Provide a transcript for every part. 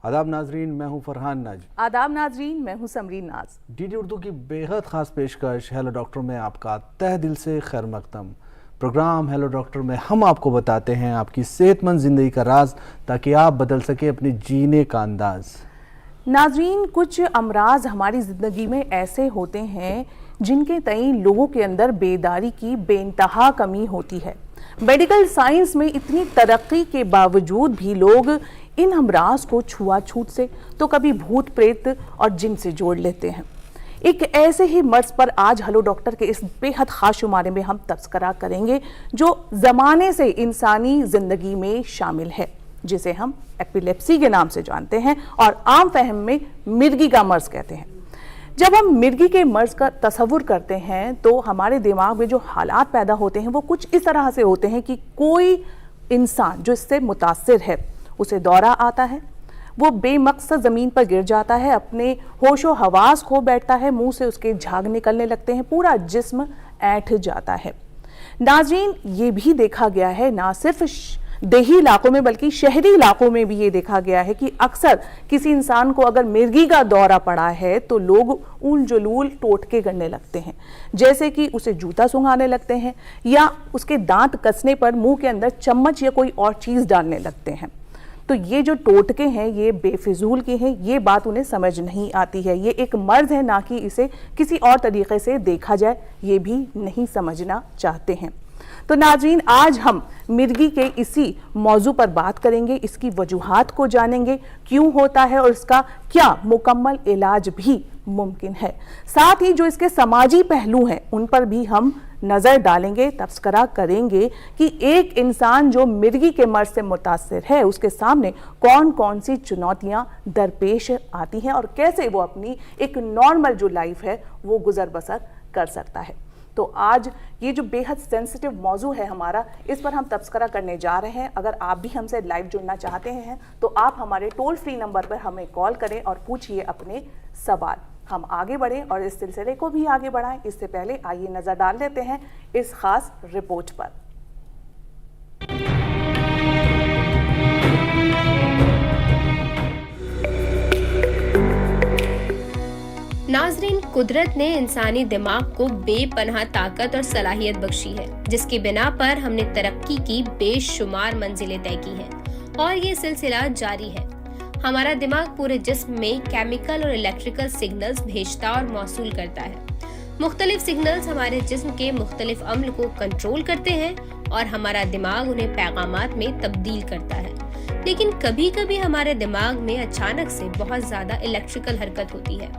आदाब नाजरीन, मैं हूं फरहान नाज। आदाब नाजरीन, मैं हूं समरीन नाज। डीडी उर्दू की बेहद ख़ास पेशकश हेलो डॉक्टर में आपका तहे दिल से खैर मकदम। प्रोग्राम हेलो डॉक्टर में हम आपको बताते हैं आपकी सेहतमंद ज़िंदगी का राज, ताकि आप बदल सके अपने जीने का अंदाज। नाजरीन, कुछ अमराज हमारी ज़िंदगी में ऐसे होते हैं जिनके तई लोगों के अंदर बेदारी की बेइंतहा कमी होती है। मेडिकल साइंस में इतनी तरक्की के बावजूद भी लोग इन अमराज को छुआछूत से तो कभी भूत प्रेत और जिन से जोड़ लेते हैं। एक ऐसे ही मर्ज पर आज हेलो डॉक्टर के इस बेहद खास शुमारे में हम तस्करा करेंगे जो ज़माने से इंसानी ज़िंदगी में शामिल है, जिसे हम एपिलेप्सी के नाम से जानते हैं और आम फहम में मिर्गी का मर्ज कहते हैं। जब हम मिर्गी के मर्ज का तस्वुर करते हैं तो हमारे दिमाग में जो हालात पैदा होते हैं वो कुछ इस तरह से होते हैं कि कोई इंसान जो इससे मुतासिर है उसे दौरा आता है, वो बेमकसद ज़मीन पर गिर जाता है, अपने होशो हवास खो बैठता है, मुंह से उसके झाग निकलने लगते हैं, पूरा जिस्म ऐंठ जाता है। नाज़रीन, ये भी देखा गया है ना सिर्फ देही इलाकों में बल्कि शहरी इलाकों में भी ये देखा गया है कि अक्सर किसी इंसान को अगर मिर्गी का दौरा पड़ा है तो लोग उल जलूल टोटके करने लगते हैं, जैसे कि उसे जूता सूंघाने लगते हैं या उसके दांत कसने पर मुंह के अंदर चम्मच या कोई और चीज़ डालने लगते हैं। तो ये जो टोटके हैं ये बेफिजूल के हैं, ये बात उन्हें समझ नहीं आती है। ये एक मर्ज है, ना कि इसे किसी और तरीके से देखा जाए, ये भी नहीं समझना चाहते हैं। तो नाज़रीन, आज हम मिर्गी के इसी मौजू पर बात करेंगे, इसकी वजूहात को जानेंगे, क्यों होता है और इसका क्या मुकम्मल इलाज भी मुमकिन है। साथ ही जो इसके समाजी पहलू हैं उन पर भी हम नज़र डालेंगे, तस्करा करेंगे कि एक इंसान जो मिर्गी के मर्ज से मुतासिर है उसके सामने कौन कौन सी चुनौतियां दरपेश आती हैं और कैसे वो अपनी एक नॉर्मल जो लाइफ है वो गुजर बसर कर सकता है। तो आज ये जो बेहद सेंसिटिव मौजू है हमारा, इस पर हम तस्करा करने जा रहे हैं। अगर आप भी हमसे लाइव जुड़ना चाहते हैं तो आप हमारे टोल फ्री नंबर पर हमें कॉल करें और पूछिए अपने सवाल। हम आगे बढ़ें और इस सिलसिले को भी आगे बढ़ाएं, इससे पहले आइए नज़र डाल देते हैं इस खास रिपोर्ट पर। नाजरीन, कुदरत ने इंसानी दिमाग को बेपनाह ताकत और सलाहियत बख्शी है, जिसकी बिना पर हमने तरक्की की बेशुमार मंजिलें तय की हैं और ये सिलसिला जारी है। हमारा दिमाग पूरे जिस्म में केमिकल और इलेक्ट्रिकल सिग्नल्स भेजता और मौसूल करता है। मुख्तलिफ सिग्नल्स हमारे जिस्म के मुख्तलिफ अम्ल को कंट्रोल करते हैं और हमारा दिमाग उन्हें पैगामात में तब्दील करता है। लेकिन कभी कभी हमारे दिमाग में अचानक से बहुत ज्यादा इलेक्ट्रिकल हरकत होती है,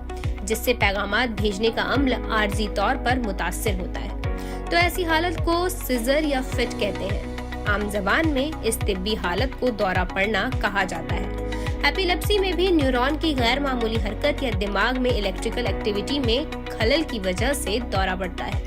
जिससे पैगामात भेजने का अम्ल आर्जी तौर पर मुतासिर होता है। तो ऐसी हालत को सिजर या फिट कहते हैं। आम जबान में इस तिब्बी हालत को दौरा पड़ना कहा जाता है। एपिलेप्सी में भी न्यूरॉन की गैर मामूली हरकत या दिमाग में इलेक्ट्रिकल एक्टिविटी में खलल की वजह से दौरा पड़ता है।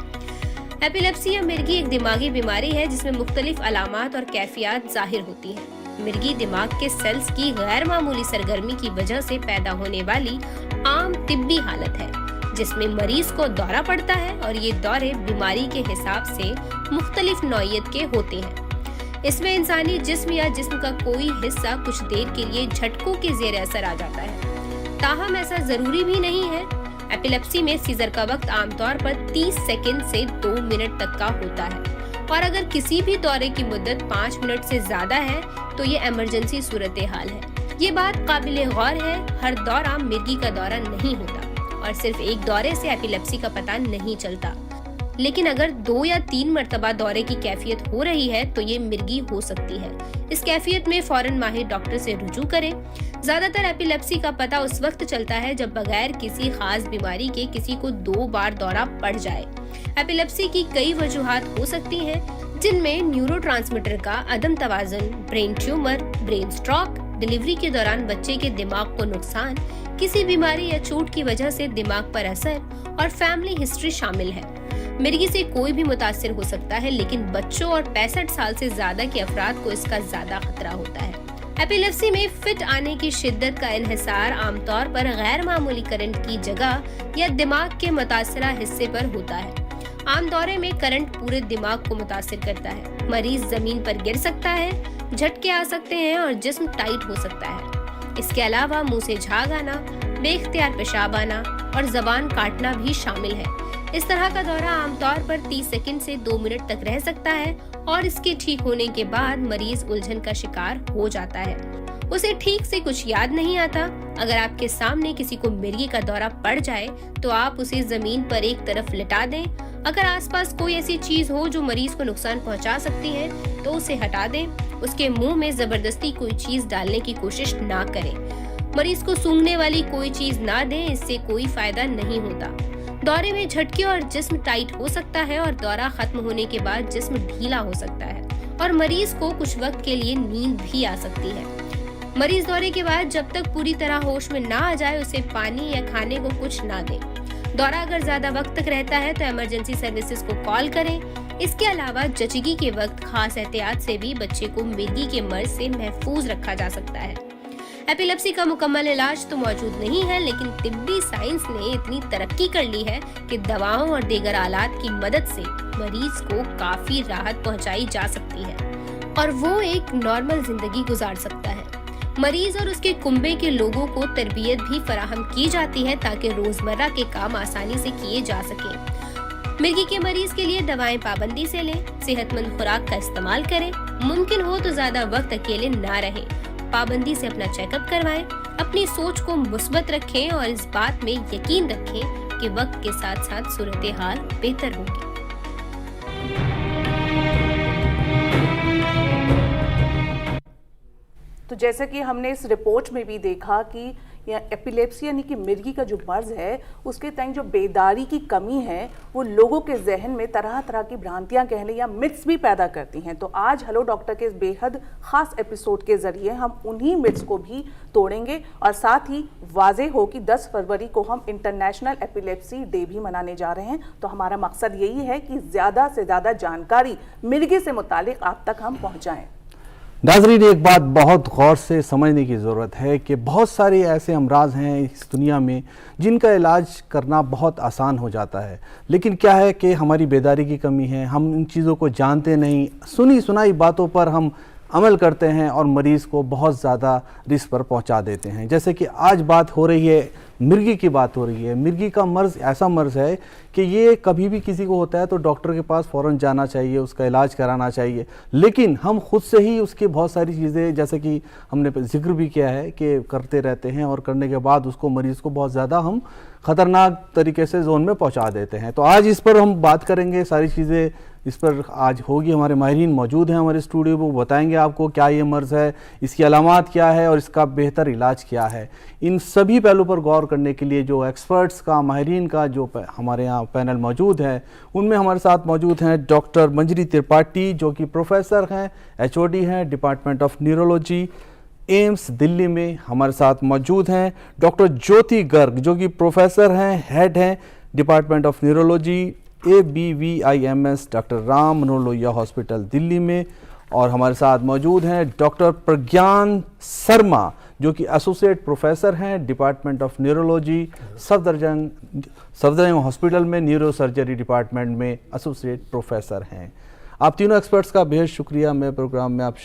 एपिलेप्सी या मिर्गी एक दिमागी बीमारी है जिसमें मुख्तलिफ अलामात और कैफियत जाहिर होती है। मिर्गी दिमाग के सेल्स की गैर मामूली सरगर्मी की वजह से पैदा होने वाली आम तिब्बी हालत है, जिसमें मरीज को दौरा पड़ता है और ये दौरे बीमारी के हिसाब से मुख्तलिफ नौइयत के होते हैं। इसमें इंसानी जिस्म या जिस्म का कोई हिस्सा कुछ देर के लिए झटकों के ज़ेर असर आ जाता है, ताहम ऐसा जरूरी भी नहीं है। एपिलेप्सी में सीजर का वक्त आमतौर पर 30 सेकंड से 2 मिनट तक का होता है और अगर किसी भी दौरे की मुद्दत 5 मिनट से ज्यादा है तो ये इमरजेंसी सूरत हाल है। ये बात काबिल गौर है, हर दौरा मिर्गी का दौरा नहीं होता और सिर्फ एक दौरे से एपिलेप्सी का पता नहीं चलता। लेकिन अगर 2 या 3 मरतबा दौरे की कैफियत हो रही है तो ये मिर्गी हो सकती है। इस कैफियत में फौरन माहिर डॉक्टर से रुजू करें। ज्यादातर एपिलेप्सी का पता उस वक्त चलता है जब बगैर किसी खास बीमारी के किसी को 2 बार दौरा पड़ जाए। एपिलेप्सी की कई वजूहात हो सकती हैं, जिनमें न्यूरोट्रांसमीटर का अदम तवाज़ुन, brain tumour, brain stroke, delivery के दौरान बच्चे के दिमाग को नुकसान, किसी बीमारी या चोट की वजह से दिमाग पर असर और फैमिली हिस्ट्री शामिल है। मिर्गी से कोई भी मुतासिर हो सकता है, लेकिन बच्चों और 65 साल से ज्यादा के अफराद को इसका ज्यादा खतरा होता है। एपिलेप्सी में फिट आने की शिद्दत का इन्हिसार आमतौर पर गैर मामूली करंट की जगह या दिमाग के मुतासरा हिस्से पर होता है। आम दौरे में करंट पूरे दिमाग को मुतासिर करता है। मरीज जमीन पर गिर सकता है, झटके आ सकते हैं और जिस्म टाइट हो सकता है। इसके अलावा मुंह से झाग आना, बेख्तियार पेशाब आना और जबान काटना भी शामिल है। इस तरह का दौरा आमतौर पर 30 सेकंड से 2 मिनट तक रह सकता है और इसके ठीक होने के बाद मरीज उलझन का शिकार हो जाता है। उसे ठीक से कुछ याद नहीं आता। अगर आपके सामने किसी को मिर्गी का दौरा पड़ जाए तो आप उसे जमीन पर एक तरफ लिटा दें। अगर आसपास कोई ऐसी चीज हो जो मरीज को नुकसान पहुंचा सकती है तो उसे हटा दें। उसके मुंह में जबरदस्ती कोई चीज डालने की कोशिश ना करें। मरीज को सूंघने वाली कोई चीज ना दें, इससे कोई फायदा नहीं होता। दौरे में झटके और जिस्म टाइट हो सकता है और दौरा खत्म होने के बाद जिस्म ढीला हो सकता है और मरीज को कुछ वक्त के लिए नींद भी आ सकती है। मरीज दौरे के बाद जब तक पूरी तरह होश में ना आ जाए उसे पानी या खाने को कुछ ना दें। दौरा अगर ज्यादा वक्त तक रहता है तो इमरजेंसी सर्विसेज को कॉल करें। इसके अलावा जचगी के वक्त खास एहतियात से भी बच्चे को मिर्गी के मर्ज से महफूज रखा जा सकता है। एपिलेप्सी का मुकम्मल इलाज तो मौजूद नहीं है, लेकिन तिब्बी साइंस ने इतनी तरक्की कर ली है कि दवाओं और दीगर आलात की मदद से मरीज को काफी राहत पहुंचाई जा सकती है और वो एक नॉर्मल जिंदगी गुजार सकता है। मरीज और उसके कुंबे के लोगों को तरबियत भी फराहम की जाती है ताकि रोजमर्रा के काम आसानी से किए जा सकें। मिर्गी के मरीज के लिए दवाएं पाबंदी से लें, सेहतमंद खुराक का इस्तेमाल करें, मुमकिन हो तो ज्यादा वक्त अकेले ना रहें, पाबंदी से अपना चेकअप करवाएं, अपनी सोच को मुस्बत रखें और इस बात में यकीन रखें कि वक्त के साथ साथ सूरत हाल बेहतर होगी। तो जैसे कि हमने इस रिपोर्ट में भी देखा कि यह एपिलेप्सी यानी कि मिर्गी का जो मर्ज है उसके तय जो बेदारी की कमी है वो लोगों के जहन में तरह तरह की भ्रांतियां कह लें या मिथ्स भी पैदा करती हैं। तो आज हेलो डॉक्टर के इस बेहद खास एपिसोड के जरिए हम उन्हीं मिथ्स को भी तोड़ेंगे और साथ ही वाजे हो कि 10 फरवरी को हम इंटरनेशनल एपिलेप्सी डे भी मनाने जा रहे हैं। तो हमारा मकसद यही है कि ज़्यादा से ज़्यादा जानकारी मिर्गी से मुतालिक आप तक हम पहुँचाएँ। नाज़रीन, एक बात बहुत गौर से समझने की ज़रूरत है कि बहुत सारे ऐसे अमराज हैं इस दुनिया में जिनका इलाज करना बहुत आसान हो जाता है, लेकिन क्या है कि हमारी बेदारी की कमी है। हम इन चीज़ों को जानते नहीं, सुनी सुनाई बातों पर हम अमल करते हैं और मरीज़ को बहुत ज़्यादा रिस्क पर पहुंचा देते हैं। जैसे कि आज बात हो रही है, मिर्गी की बात हो रही है। मिर्गी का मर्ज़ ऐसा मर्ज़ है कि ये कभी भी किसी को होता है तो डॉक्टर के पास फ़ौरन जाना चाहिए, उसका इलाज कराना चाहिए, लेकिन हम खुद से ही उसकी बहुत सारी चीज़ें, जैसे कि हमने जिक्र भी किया है, कि करते रहते हैं और करने के बाद उसको मरीज़ को बहुत ज़्यादा हम ख़तरनाक तरीके से जोन में पहुंचा देते हैं। तो आज इस पर हम बात करेंगे, सारी चीज़ें इस पर आज होगी। हमारे माहिरीन मौजूद हैं हमारे स्टूडियो में, वो बताएंगे आपको क्या ये मर्ज़ है, इसकी अलामात क्या है और इसका बेहतर इलाज क्या है। इन सभी पहलू पर गौर करने के लिए जो एक्सपर्ट्स का, माहिरीन का जो हमारे यहाँ पैनल मौजूद है, उनमें हमारे साथ मौजूद हैं डॉक्टर मंजरी त्रिपाठी जो कि प्रोफेसर हैं, HOD हैं department of neurology, AIIMS Delhi में। हमारे साथ मौजूद हैं डॉक्टर ज्योति गर्ग जो कि प्रोफेसर हैं, हेड हैं department of neurology, ABVIMS doctor Ram Manohar Lohia hospital Delhi में। और हमारे साथ मौजूद हैं डॉक्टर प्रज्ञान शर्मा जो कि एसोसिएट प्रोफेसर हैं department of neurology, Safdarjung hospital में न्यूरो सर्जरी डिपार्टमेंट में एसोसिएट प्रोफेसर हैं। आप तीनों एक्सपर्ट्स का बेहद शुक्रिया, मैं प्रोग्राम में आप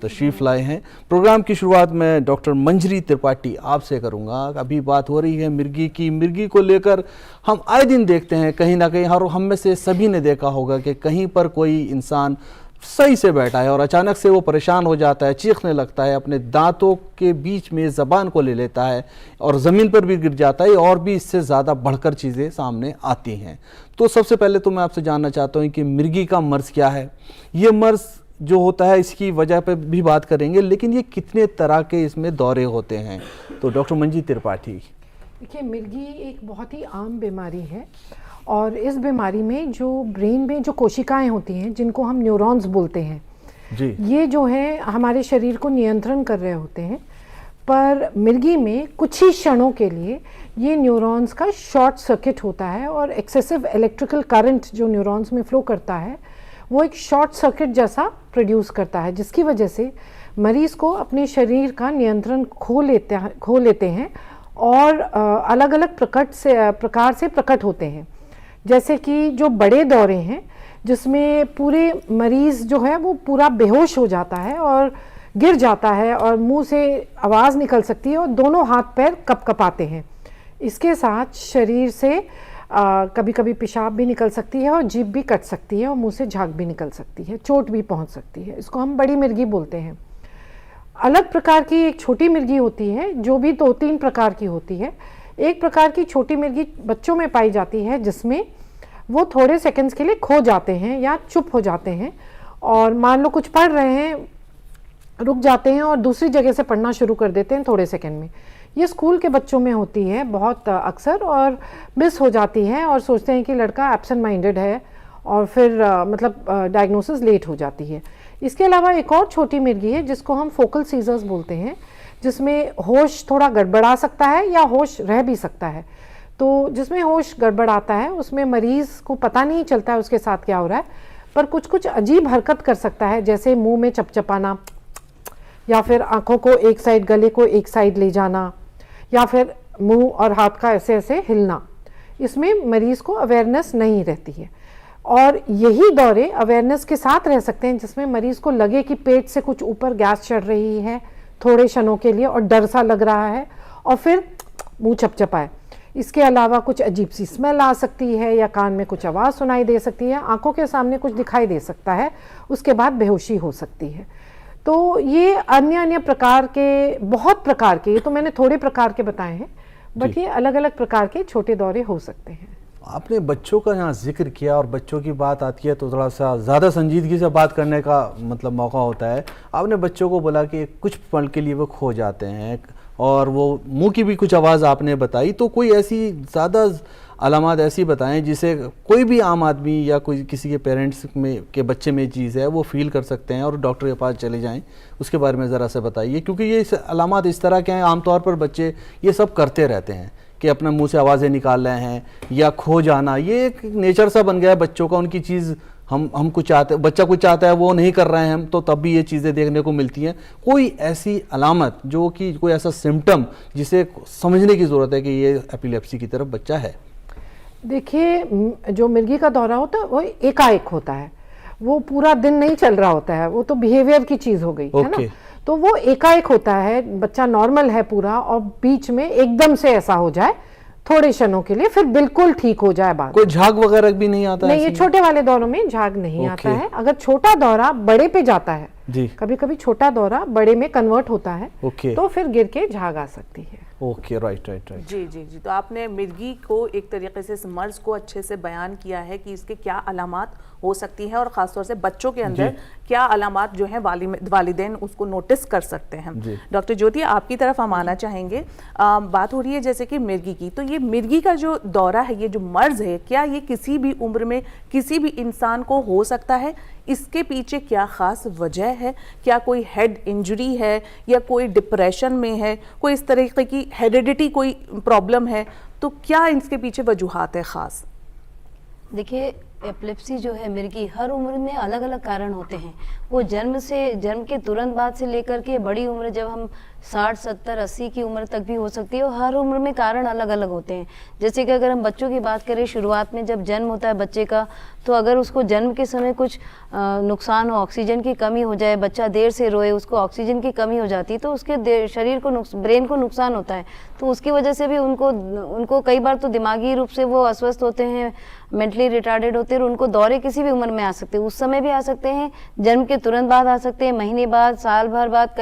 तशरीफ़ लाए हैं। प्रोग्राम की शुरुआत मैं डॉक्टर मंजरी त्रिपाठी आपसे करूंगा। अभी बात हो रही है मिर्गी की। मिर्गी को लेकर हम आए दिन देखते हैं कहीं ना कहीं, और हम में से सभी ने देखा होगा कि कहीं पर कोई इंसान सही से बैठा है और अचानक से वो परेशान हो जाता है, चीखने लगता है, अपने दांतों के बीच में ज़बान को ले लेता है और ज़मीन पर भी गिर जाता है, और भी इससे ज़्यादा बढ़कर चीज़ें सामने आती हैं। तो सबसे पहले तो मैं आपसे जानना चाहता हूँ कि मिर्गी का मर्ज़ क्या है। ये मर्ज़ जो होता है इसकी वजह पर भी बात करेंगे, लेकिन ये कितने तरह के इसमें दौरे होते हैं। तो डॉक्टर मंजरी त्रिपाठी। देखिए, मिर्गी एक बहुत ही आम बीमारी है और इस बीमारी में जो ब्रेन में जो कोशिकाएं होती हैं जिनको हम न्यूरॉन्स बोलते हैं जी, ये जो है हमारे शरीर को नियंत्रण कर रहे होते हैं। पर मिर्गी में कुछ ही क्षणों के लिए ये न्यूरॉन्स का शॉर्ट सर्किट होता है और एक्सेसिव इलेक्ट्रिकल करंट जो न्यूरॉन्स में फ्लो करता है वो एक शॉर्ट सर्किट जैसा प्रोड्यूस करता है, जिसकी वजह से मरीज़ को अपने शरीर का नियंत्रण खो लेते हैं और अलग अलग प्रकार से प्रकट होते हैं। जैसे कि जो बड़े दौरे हैं जिसमें पूरे मरीज़ जो है वो पूरा बेहोश हो जाता है और गिर जाता है और मुंह से आवाज़ निकल सकती है और दोनों हाथ पैर कपकपाते हैं। इसके साथ शरीर से कभी कभी पेशाब भी निकल सकती है और जीभ भी कट सकती है और मुंह से झाग भी निकल सकती है, चोट भी पहुंच सकती है। इसको हम बड़ी मिर्गी बोलते हैं। अलग प्रकार की एक छोटी मिर्गी होती है जो भी 2-3 प्रकार की होती है। एक प्रकार की छोटी मिर्गी बच्चों में पाई जाती है जिसमें वो थोड़े सेकंड्स के लिए खो जाते हैं या चुप हो जाते हैं और मान लो कुछ पढ़ रहे हैं, रुक जाते हैं और दूसरी जगह से पढ़ना शुरू कर देते हैं थोड़े सेकंड में। ये स्कूल के बच्चों में होती है बहुत अक्सर और मिस हो जाती है और सोचते हैं कि लड़का एब्सेंट माइंडेड है और फिर मतलब डायग्नोसिस लेट हो जाती है। इसके अलावा एक और छोटी मिर्गी है जिसको हम फोकल सीजर्स बोलते हैं, जिसमें होश थोड़ा गड़बड़ा सकता है या होश रह भी सकता है। तो जिसमें होश गड़बड़ाता है उसमें मरीज़ को पता नहीं चलता है उसके साथ क्या हो रहा है, पर कुछ कुछ अजीब हरकत कर सकता है, जैसे मुंह में चपचपाना या फिर आंखों को एक साइड, गले को एक साइड ले जाना या फिर मुंह और हाथ का ऐसे ऐसे हिलना। इसमें मरीज़ को अवेयरनेस नहीं रहती है और यही दौरे अवेयरनेस के साथ रह सकते हैं जिसमें मरीज़ को लगे कि पेट से कुछ ऊपर गैस चढ़ रही है थोड़े क्षणों के लिए और डर सा लग रहा है और फिर मुंह चपचपाए। इसके अलावा कुछ अजीब सी स्मेल आ सकती है या कान में कुछ आवाज़ सुनाई दे सकती है, आंखों के सामने कुछ दिखाई दे सकता है, उसके बाद बेहोशी हो सकती है। तो ये अन्य अन्य प्रकार के, बहुत प्रकार के, ये तो मैंने थोड़े प्रकार के बताए हैं, बट ये अलग अलग प्रकार के छोटे दौरे हो सकते हैं। आपने बच्चों का यहाँ जिक्र किया और बच्चों की बात आती है तो थोड़ा सा ज़्यादा संजीदगी से बात करने का मतलब मौका होता है। आपने बच्चों को बोला कि कुछ पल के लिए वो खो जाते हैं और वो मुंह की भी कुछ आवाज़ आपने बताई, तो कोई ऐसी ज़्यादा अलामत ऐसी बताएं जिसे कोई भी आम आदमी या कोई किसी के पेरेंट्स में के बच्चे में चीज़ है वो फील कर सकते हैं और डॉक्टर के पास चले जाएं, उसके बारे में ज़रा से बताइए। क्योंकि ये अलामत इस तरह के हैं, आमतौर पर बच्चे ये सब करते रहते हैं कि अपने मुंह से आवाज़ें निकाल रहे हैं या खो जाना, ये एक नेचर सा बन गया है बच्चों का। उनकी चीज़ हम कुछ चाहते, बच्चा कुछ चाहता है वो नहीं कर रहे हैं हम, तो तब भी ये चीज़ें देखने को मिलती हैं। कोई ऐसी अलामत जो कि कोई ऐसा सिम्टम जिसे समझने की ज़रूरत है कि ये एपिलेप्सी की तरफ बच्चा है? देखिए, जो मिर्गी का दौरा होता है वो एकाएक होता है, वो पूरा दिन नहीं चल रहा होता है, वो तो बिहेवियर की चीज़ हो गई है ना। तो वो एकाएक होता है, बच्चा नॉर्मल है पूरा और बीच में एकदम से ऐसा हो जाए थोड़े क्षणों के लिए, फिर बिल्कुल ठीक हो जाए बाद। कोई झाग वगैरह भी नहीं आता? नहीं, ये छोटे वाले दौरों में झाग नहीं आता है। अगर छोटा दौरा बड़े पे जाता है, कभी कभी छोटा दौरा बड़े में कन्वर्ट होता है, तो फिर गिर के झाग आ सकती है। Okay, right right right. जी जी जी। तो आपने मिर्गी को एक तरीके से इस मर्ज को अच्छे से बयान किया है कि इसके क्या अलामात हो सकती हैं और ख़ासतौर से बच्चों के अंदर क्या अलामात जो हैं वालिदैन उसको नोटिस कर सकते हैं। डॉक्टर ज्योति, आपकी तरफ हम आना चाहेंगे। बात हो रही है जैसे कि मिर्गी की, तो ये मिर्गी का जो दौरा है, ये जो मर्ज है, क्या ये किसी भी उम्र में किसी भी इंसान को हो सकता है? इसके पीछे क्या ख़ास वजह है? क्या कोई हेड इंजरी है या कोई डिप्रेशन में है, कोई इस तरीके की हेरिडिटी कोई प्रॉब्लम है? तो क्या इसके पीछे वजूहात है ख़ास? देखिए, एपिलेप्सी जो है मिर्गी, हर उम्र में अलग अलग कारण होते हैं। वो जन्म के तुरंत बाद से लेकर के बड़ी उम्र, जब हम 60, 70, 80 की उम्र तक भी हो सकती है, और हर उम्र में कारण अलग अलग होते हैं। जैसे कि अगर हम बच्चों की बात करें, शुरुआत में जब जन्म होता है बच्चे का, तो अगर उसको जन्म के समय कुछ नुकसान हो, ऑक्सीजन की कमी हो जाए, बच्चा देर से रोए, उसको ऑक्सीजन की कमी हो जाती है, तो उसके शरीर को, ब्रेन को नुकसान होता है। तो उसकी वजह से भी उनको कई बार तो दिमागी रूप से वो अस्वस्थ होते हैं, मेंटली रिटार्डेड होते हैं, और उनको दौरे किसी भी उम्र में आ सकते हैं। उस समय भी आ सकते हैं, जन्म के तुरंत बाद आ सकते हैं, महीने बाद, साल भर बाद,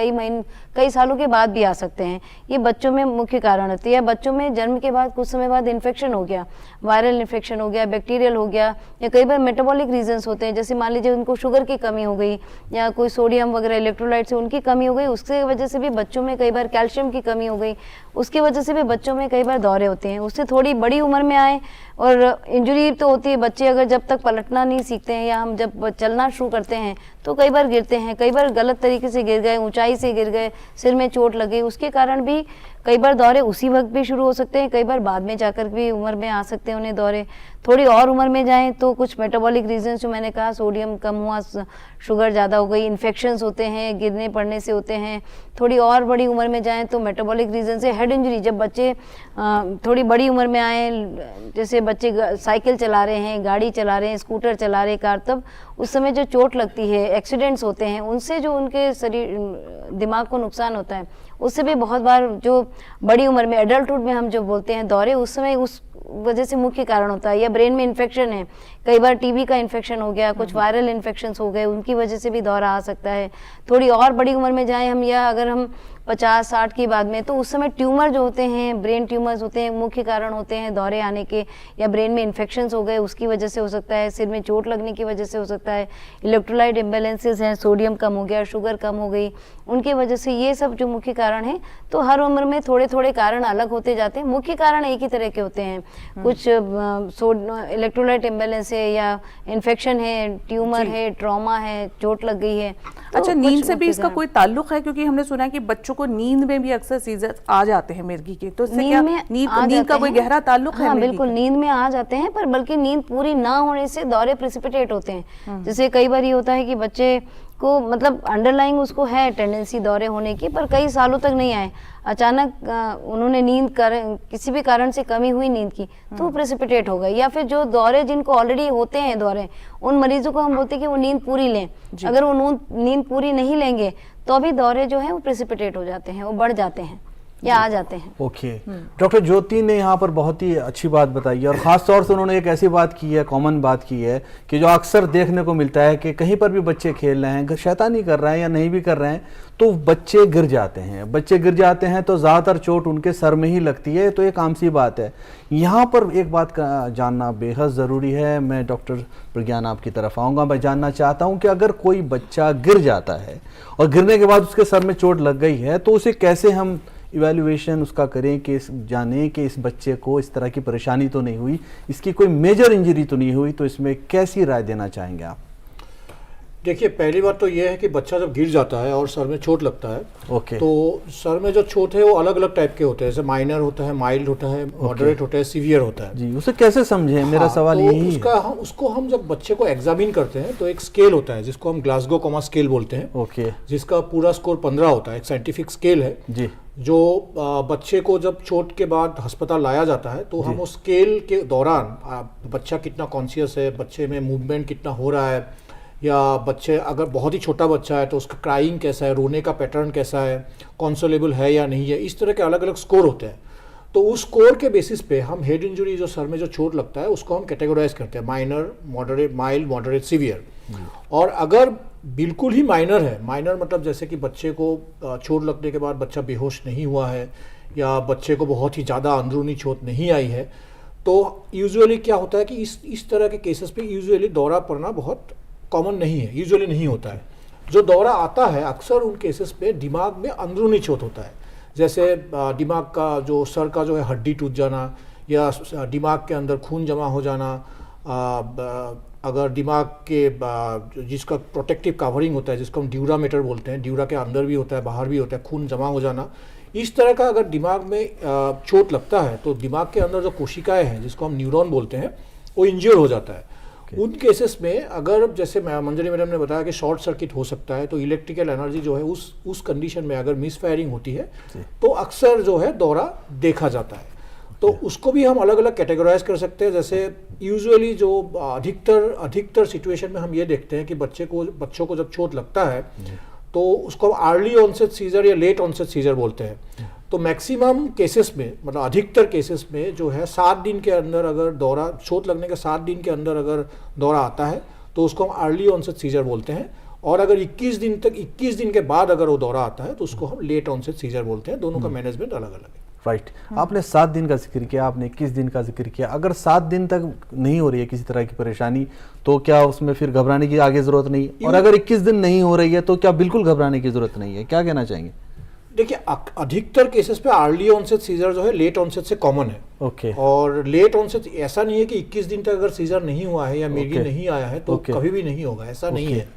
कई सालों के बाद भी आ सकते हैं। ये बच्चों में मुख्य कारण होती है। बच्चों में जन्म के बाद कुछ समय बाद इन्फेक्शन हो गया, वायरल इन्फेक्शन हो गया, बैक्टीरियल हो गया, या कई बार मेटाबॉलिक रीजंस होते हैं, जैसे मान लीजिए उनको शुगर की कमी हो गई या कोई सोडियम वगैरह इलेक्ट्रोलाइट से उनकी कमी हो गई, उसकी वजह से भी बच्चों में कई बार कैल्शियम की कमी हो गई, उसकी वजह से भी बच्चों में कई बार दौरे होते हैं। उससे थोड़ी बड़ी उम्र में आए और इंजरी तो होती है। बच्चे अगर जब तक पलटना नहीं सीखते हैं या हम जब चलना शुरू करते हैं तो कई बार गिरते हैं, कई बार गलत तरीके से गिर गए, ऊंचाई से गिर गए, सिर में चोट लगी, उसके कारण भी कई बार दौरे उसी वक्त भी शुरू हो सकते हैं, कई बार बाद में जाकर भी उम्र में आ सकते हैं उन्हें दौरे। थोड़ी और उम्र में जाएं तो कुछ मेटाबॉलिक रीजंस जो मैंने कहा, सोडियम कम हुआ, शुगर ज़्यादा हो गई, इन्फेक्शंस होते हैं, गिरने पड़ने से होते हैं। थोड़ी और बड़ी उम्र में जाएं तो मेटाबॉलिक रीजन से हेड इंजरी, जब बच्चे थोड़ी बड़ी उम्र में आए, जैसे बच्चे साइकिल चला रहे हैं, गाड़ी चला चला रहे हैं, स्कूटर चला रहे हैं, कार, तब उस समय जो चोट लगती है, एक्सीडेंट्स होते हैं, उनसे जो उनके शरीर दिमाग को नुकसान होता है, उससे भी बहुत बार जो बड़ी उम्र में एडल्टहुड में हम जो बोलते हैं दौरे, उस समय उस वजह से मुख्य कारण होता है। या ब्रेन में इन्फेक्शन है, कई बार टीबी का इन्फेक्शन हो गया, कुछ वायरल इन्फेक्शंस हो गए, उनकी वजह से भी दौरा आ सकता है। थोड़ी और बड़ी उम्र में जाएं हम, या अगर हम 50-60 की बाद में, तो उस समय ट्यूमर जो होते हैं, ब्रेन ट्यूमर्स होते हैं, मुख्य कारण होते हैं दौरे आने के। या ब्रेन में इन्फेक्शंस हो गए, उसकी वजह से हो सकता है, सिर में चोट लगने की वजह से हो सकता है, इलेक्ट्रोलाइट इम्बैलेंसेस हैं, सोडियम कम हो गया, शुगर कम हो गई, उनकी वजह से, ये सब जो मुख्य कारण हैं। तो हर उम्र में थोड़े थोड़े कारण अलग होते जाते हैं, मुख्य कारण एक ही तरह के होते हैं। कुछ इलेक्ट्रोलाइट इम्बैलेंस है, या इन्फेक्शन है, ट्यूमर है, ट्रॉमा है, चोट लग गई है। तो अच्छा, कुछ नींद से भी मुख्य इसका कारण- कोई ताल्लुक है? क्योंकि हमने सुना है कि बच्चों को नींद में भी अक्सर सीजर्स आ जाते हैं मिर्गी के, तो इससे क्या नींद का कोई गहरा ताल्लुक है? हाँ मिर्गी बिल्कुल, का? नींद में आ जाते हैं, पर बल्कि नींद पूरी ना होने से दौरे प्रेसिपिटेट होते हैं। जैसे कई बार ये होता है कि बच्चे को मतलब अंडरलाइंग उसको है टेंडेंसी दौरे होने की, पर कई सालों तक नहीं आए, अचानक उन्होंने नींद किसी भी कारण से कमी हुई नींद की, तो प्रेसिपिटेट हो गए। या फिर जो दौरे जिनको ऑलरेडी होते हैं दौरे, उन मरीजों को हम बोलते हैं कि वो नींद पूरी लें। अगर वो नींद पूरी नहीं लेंगे तो भी दौरे जो है वो प्रेसिपिटेट हो जाते हैं, वो बढ़ जाते हैं या आ जाते हैं। ओके, डॉक्टर ज्योति ने यहाँ पर बहुत ही अच्छी बात बताई है, और ख़ास तौर से उन्होंने एक ऐसी बात की है, कॉमन बात की है, कि जो अक्सर देखने को मिलता है कि कहीं पर भी बच्चे खेल रहे हैं, शैतानी कर रहे हैं या नहीं भी कर रहे हैं, तो बच्चे गिर जाते हैं। बच्चे गिर जाते हैं तो ज़्यादातर चोट उनके सर में ही लगती है, तो एक आम सी बात है। यहाँ पर एक बात का जानना बेहद ज़रूरी है। मैं डॉक्टर प्रज्ञान आपकी तरफ आऊँगा। मैं जानना चाहता हूँ कि अगर कोई बच्चा गिर जाता है और गिरने के बाद उसके सर में चोट लग गई है, तो उसे कैसे हम इवैल्यूएशन उसका करें कि जानें कि इस बच्चे को इस तरह की परेशानी तो नहीं हुई, इसकी कोई मेजर इंजरी तो नहीं हुई, तो इसमें कैसी राय देना चाहेंगे आप? देखिए, पहली बात तो ये है कि बच्चा जब गिर जाता है और सर में चोट लगता है, ओके, तो सर में जो चोट है वो अलग अलग टाइप के होते हैं। जैसे माइनर होता है, माइल्ड होता है, मॉडरेट होता है, सीवियर होता है। जी, उसे कैसे समझें? मेरा सवाल तो यही है। उसको हम जब बच्चे को एग्जामिन करते हैं तो एक स्केल होता है जिसको हम ग्लासगो कोमा स्केल बोलते हैं। ओके, जिसका पूरा स्कोर 15 होता है। एक साइंटिफिक स्केल है जी, जो बच्चे को जब चोट के बाद अस्पताल लाया जाता है तो हम उस स्केल के दौरान बच्चा कितना कॉन्शियस है, बच्चे में मूवमेंट कितना हो रहा है, या बच्चे अगर बहुत ही छोटा बच्चा है तो उसका क्राइंग कैसा है, रोने का पैटर्न कैसा है, कॉन्सोलेबल है या नहीं है, इस तरह के अलग अलग स्कोर होते हैं। तो उस स्कोर के बेसिस पे हम हेड इंजरी, जो सर में जो चोट लगता है, उसको हम कैटेगराइज करते हैं, minor, moderate, mild, moderate, severe. और अगर बिल्कुल ही माइनर है, माइनर मतलब जैसे कि बच्चे को चोट लगने के बाद बच्चा बेहोश नहीं हुआ है, या बच्चे को बहुत ही ज़्यादा अंदरूनी चोट नहीं आई है, तो यूजुअली क्या होता है कि इस तरह के केसेस पे यूजुअली दौरा पड़ना बहुत कॉमन नहीं है, यूजुअली नहीं होता है। जो दौरा आता है अक्सर उन केसेस पे दिमाग में अंदरूनी चोट होता है, जैसे दिमाग का जो सर का जो है हड्डी टूट जाना, या दिमाग के अंदर खून जमा हो जाना, अगर दिमाग के जिसका प्रोटेक्टिव कवरिंग होता है, जिसको हम ड्यूरामेटर बोलते हैं, ड्यूरा के अंदर भी होता है, बाहर भी होता है, खून जमा हो जाना, इस तरह का अगर दिमाग में चोट लगता है तो दिमाग के अंदर जो कोशिकाएं हैं, जिसको हम न्यूरॉन बोलते हैं, वो इंज्योर हो जाता है। उन केसेस में अगर जैसे मंजरी मैडम ने बताया कि शॉर्ट सर्किट हो सकता है, तो इलेक्ट्रिकल एनर्जी जो है उस कंडीशन में अगर मिस फायरिंग होती है तो अक्सर जो है दौरा देखा जाता है। तो उसको भी हम अलग अलग कैटेगराइज कर सकते हैं। जैसे यूजुअली जो अधिकतर सिचुएशन में हम ये देखते हैं कि बच्चों को जब चोट लगता है तो उसको हम अर्ली ऑनसेट सीजर या लेट ऑनसेट सीजर बोलते हैं। तो मैक्सिमम केसेस में, मतलब अधिकतर केसेस में जो है 7 दिन के अंदर अगर दौरा, चोट लगने के 7 दिन के अंदर अगर दौरा आता है तो उसको हम अर्ली ऑनसेट सीजर बोलते हैं। और अगर 21 दिन के बाद अगर वो दौरा आता है तो उसको हम लेट ऑनसेट सीजर बोलते हैं। दोनों का मैनेजमेंट अलग अलग है। राइट, आपने 7 दिन का जिक्र किया, आपने 21 दिन का जिक्र किया। अगर 7 दिन तक नहीं हो रही है किसी तरह की परेशानी, तो क्या उसमें फिर घबराने की आगे जरूरत नहीं? और अगर 21 दिन नहीं हो रही है तो क्या बिल्कुल घबराने की जरूरत नहीं है? क्या कहना चाहेंगे? देखिए, अधिकतर केसेस पे अर्ली ऑनसेट सीजर जो है लेट ऑनसेट से कॉमन है। ओके, और लेट ऑनसेट ऐसा नहीं है कि 21 दिन तक अगर सीजर नहीं हुआ है या मिर्गी नहीं आया है तो कभी भी नहीं होगा, ऐसा नहीं है।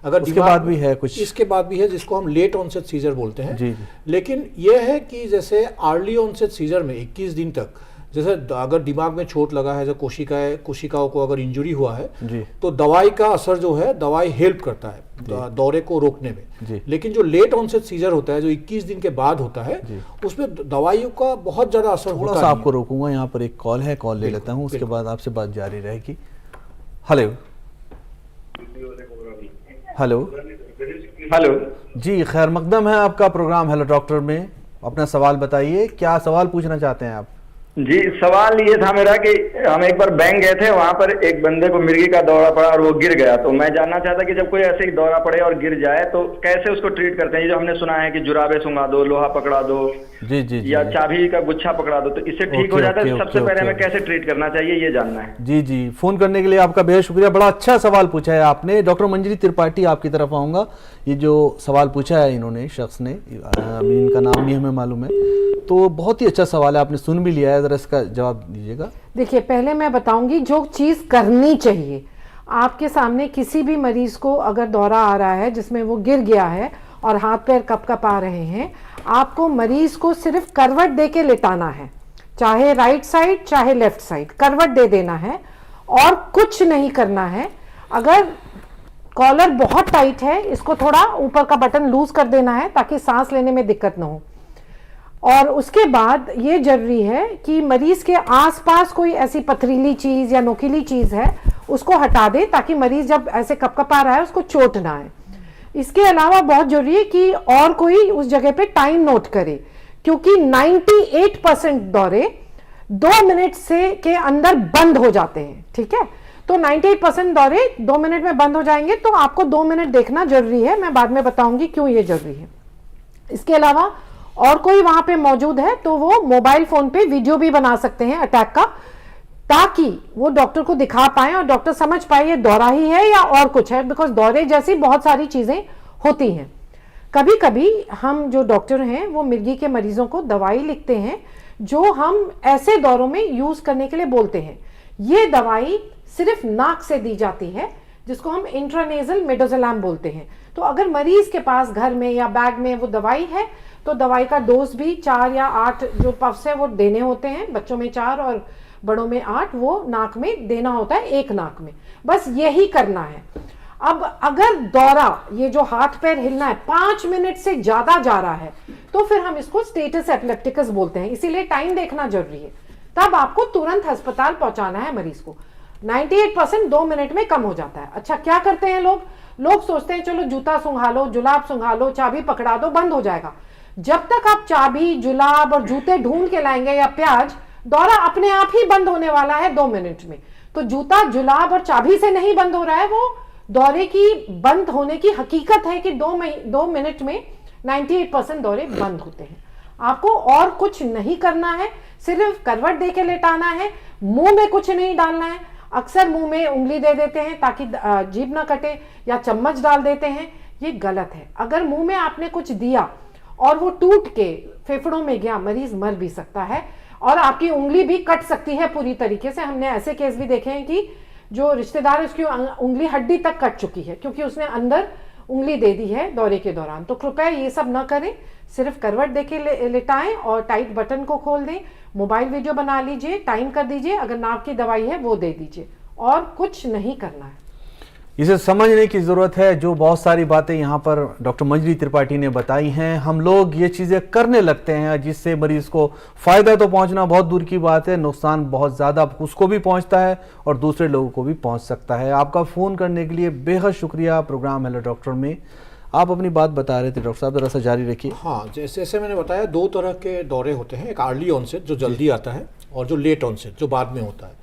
अगर इसके बाद भी है कुछ, इसके बाद भी है जिसको हम लेट ऑनसेट सीजर बोलते हैं। जी। लेकिन यह है कि जैसे अर्ली ऑनसेट सीजर में 21 दिन तक, जैसे अगर दिमाग में चोट लगा है, जो कोशिकाओं को अगर इंजुरी हुआ है जी, तो दवाई का असर जो है, दवाई हेल्प करता है दौरे को रोकने में जी। लेकिन जो लेट ऑनसेट सीजर होता है, जो 21 दिन के बाद होता है, उसमें दवाइयों का बहुत ज्यादा असर होता है। थोड़ा सा आपको रोकूंगा, यहाँ पर एक कॉल है, कॉल ले लेता हूँ, उसके बाद आपसे बात जारी रहेगी। हेलो हेलो हेलो जी, खैर मकदम है आपका प्रोग्राम हेलो डॉक्टर में। अपना सवाल बताइए, क्या सवाल पूछना चाहते हैं आप? जी, सवाल ये था मेरा कि हम एक बार बैंक गए थे, वहां पर एक बंदे को मिर्गी का दौरा पड़ा और वो गिर गया। तो मैं जानना चाहता कि जब कोई ऐसे ही दौरा पड़े और गिर जाए तो कैसे उसको ट्रीट करते हैं? ये जो हमने सुना है कि जुराबे सुंघा दो, लोहा पकड़ा दो, जी जी जी या चाबी का गुच्छा पकड़ा दो, तो इससे ठीक हो जाता है। सबसे पहले हमें कैसे ट्रीट करना चाहिए ये जानना है। जी जी, फोन करने के लिए आपका बेहद शुक्रिया। बड़ा अच्छा सवाल पूछा है आपने। डॉक्टर मंजरी त्रिपाठी आपकी तरफ आऊंगा। ये जो सवाल पूछा है इन्होंने, शख्स ने, अभी इनका नाम नहीं हमें मालूम है, तो बहुत ही अच्छा सवाल है, आपने सुन भी लिया है, जरा इसका जवाब दीजिएगा। देखिए, पहले मैं बताऊंगी जो चीज़ करनी चाहिए। आपके सामने किसी भी मरीज को अगर दौरा आ रहा है जिसमें वो गिर गया है और हाथ पैर कप आ रहे हैं, आपको मरीज को सिर्फ करवट दे के लेटाना है, चाहे राइट साइड चाहे लेफ्ट साइड, करवट दे देना है और कुछ नहीं करना है। अगर कॉलर बहुत टाइट है, इसको थोड़ा ऊपर का बटन लूज कर देना है ताकि सांस लेने में दिक्कत ना हो। और उसके बाद ये जरूरी है कि मरीज के आसपास कोई ऐसी पथरीली चीज या नोकीली चीज है उसको हटा दे ताकि मरीज जब ऐसे कपकपा रहा है उसको चोट ना आए। इसके अलावा बहुत जरूरी है कि और कोई उस जगह पे टाइम नोट करे, क्योंकि 98% दौरे 2 मिनट से के अंदर बंद हो जाते हैं। ठीक है, तो 98% दौरे 2 मिनट में बंद हो जाएंगे, तो आपको 2 मिनट देखना जरूरी है। मैं बाद में बताऊंगी क्यों ये जरूरी है। इसके अलावा और कोई वहां पे मौजूद है तो वो मोबाइल फोन पे वीडियो भी बना सकते हैं अटैक का, ताकि वो डॉक्टर को दिखा पाए और डॉक्टर समझ पाए ये दौरा ही है या और कुछ है, बिकॉज दौरे जैसी बहुत सारी चीजें होती हैं। कभी कभी हम जो डॉक्टर हैं वो मिर्गी के मरीजों को दवाई लिखते हैं जो हम ऐसे दौरों में यूज करने के लिए बोलते हैं। ये दवाई सिर्फ नाक से दी जाती है, जिसको हम इंट्रानेजल मिडाजोलैम बोलते हैं। तो अगर मरीज के पास घर में या बैग में वो दवाई है तो दवाई का डोज भी 4 या 8 जो पफ्स है वो देने होते हैं, बच्चों में 4 और बड़ों में 8, वो नाक में देना होता है, एक नाक में, बस यही करना है। अब अगर दौरा, ये जो हाथ पैर हिलना है 5 मिनट से ज्यादा जा रहा है तो फिर हम इसको स्टेटस एपिलेप्टिकस बोलते हैं, इसीलिए टाइम देखना जरूरी है। तब आपको तुरंत अस्पताल पहुंचाना है मरीज को। 98% 2 मिनट में कम हो जाता है। अच्छा, क्या करते हैं लोग सोचते हैं चलो जूता सुंघा लो, जुलाब सुंघा लो, चाबी पकड़ा दो, बंद हो जाएगा। जब तक आप चाबी, जुलाब और जूते ढूंढ के लाएंगे या प्याज, दौरा अपने आप ही बंद होने वाला है 2 मिनट में। तो जूता, जुलाब और चाबी से नहीं बंद हो रहा है, वो दौरे की बंद होने की हकीकत है कि 2 मिनट में 98% दौरे बंद होते हैं। आपको और कुछ नहीं करना है, सिर्फ करवट दे के लेटाना है, मुंह में कुछ नहीं डालना है। अक्सर मुंह में उंगली दे देते हैं ताकि जीभ ना कटे, या चम्मच डाल देते हैं, ये गलत है। अगर मुंह में आपने कुछ दिया और वो टूट के फेफड़ों में गया, मरीज मर भी सकता है और आपकी उंगली भी कट सकती है पूरी तरीके से। हमने ऐसे केस भी देखे हैं कि जो रिश्तेदार है उसकी उंगली हड्डी तक कट चुकी है क्योंकि उसने अंदर उंगली दे दी है दौरे के दौरान। तो कृपया ये सब न करें, सिर्फ करवट देके लेटाएं और टाइट बटन को खोल दें, मोबाइल वीडियो बना लीजिए, टाइम कर दीजिए, अगर नाक की दवाई है वो दे दीजिए, और कुछ नहीं करना है। इसे समझने की ज़रूरत है। जो बहुत सारी बातें यहाँ पर डॉक्टर मंजरी त्रिपाठी ने बताई हैं, हम लोग ये चीज़ें करने लगते हैं जिससे मरीज़ को फ़ायदा तो पहुँचना बहुत दूर की बात है, नुकसान बहुत ज़्यादा उसको भी पहुँचता है और दूसरे लोगों को भी पहुँच सकता है। आपका फ़ोन करने के लिए बेहद शुक्रिया। प्रोग्राम हेलो डॉक्टर में आप अपनी बात बता रहे थे डॉक्टर साहब, जरा सा जारी रखिए। हाँ, जैसे मैंने बताया 2 तरह के दौरे होते हैं, एक अर्ली ऑनसेट जो जल्दी आता है और जो लेट ऑनसेट जो बाद में होता है।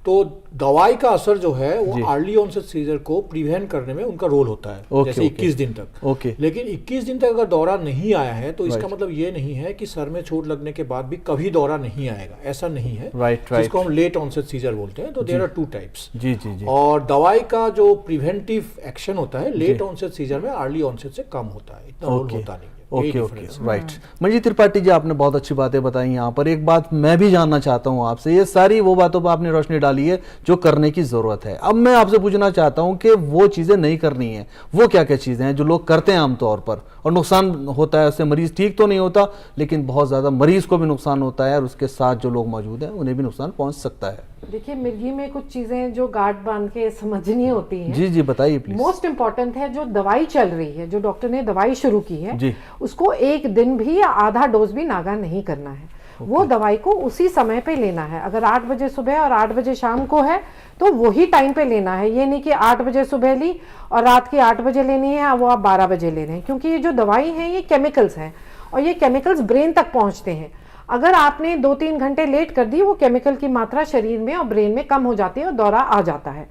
तो दवाई का असर जो है वो अर्ली ऑनसेट सीजर को प्रिवेंट करने में उनका रोल होता है, जैसे 21 दिन तक। लेकिन 21 दिन तक अगर दौरा नहीं आया है तो इसका मतलब ये नहीं है कि सर में चोट लगने के बाद भी कभी दौरा नहीं आएगा, ऐसा नहीं है। जिसको हम लेट ऑनसेट सीजर बोलते हैं। तो देयर आर 2 टाइप्स। जी। और दवाई का जो प्रिवेंटिव एक्शन होता है लेट ऑनसेट सीजर में अर्ली ऑनसेट से कम होता है, इतना रोल होता नहीं। Okay, right. मंजरी त्रिपाठी जी, आपने बहुत अच्छी बातें बताई। यहाँ पर एक बात मैं भी जानना चाहता हूँ आपसे, ये सारी वो बातों पर आपने रोशनी डाली है जो करने की जरूरत है। अब मैं आपसे पूछना चाहता हूँ कि वो चीजें नहीं करनी है, वो क्या क्या चीजें हैं जो लोग करते हैं आमतौर पर और नुकसान होता है उससे? मरीज ठीक तो नहीं होता, लेकिन बहुत ज्यादा मरीज को भी नुकसान होता है और उसके साथ जो लोग मौजूद हैं उन्हें भी नुकसान पहुंच सकता है। देखिए, मिर्गी में कुछ चीजें जो गांठ बांध के समझनी होती हैं। जी बताइए प्लीज। मोस्ट इंपॉर्टेंट है, जो दवाई चल रही है, जो डॉक्टर ने दवाई शुरू की है, उसको 1 दिन भी या आधा डोज भी नागा नहीं करना है। वो दवाई को उसी समय पे लेना है। अगर 8 बजे सुबह और 8 बजे शाम को है तो वही टाइम पे लेना है। ये नहीं कि 8 बजे सुबह ली और रात की 8 बजे लेनी है, वो आप 12 बजे ले रहे हैं, क्योंकि ये जो दवाई है ये केमिकल्स हैं और ये केमिकल्स ब्रेन तक पहुंचते हैं। अगर आपने 2-3 घंटे लेट कर दी, वो केमिकल की मात्रा शरीर में और ब्रेन में कम हो जाती है और दौरा आ जाता है।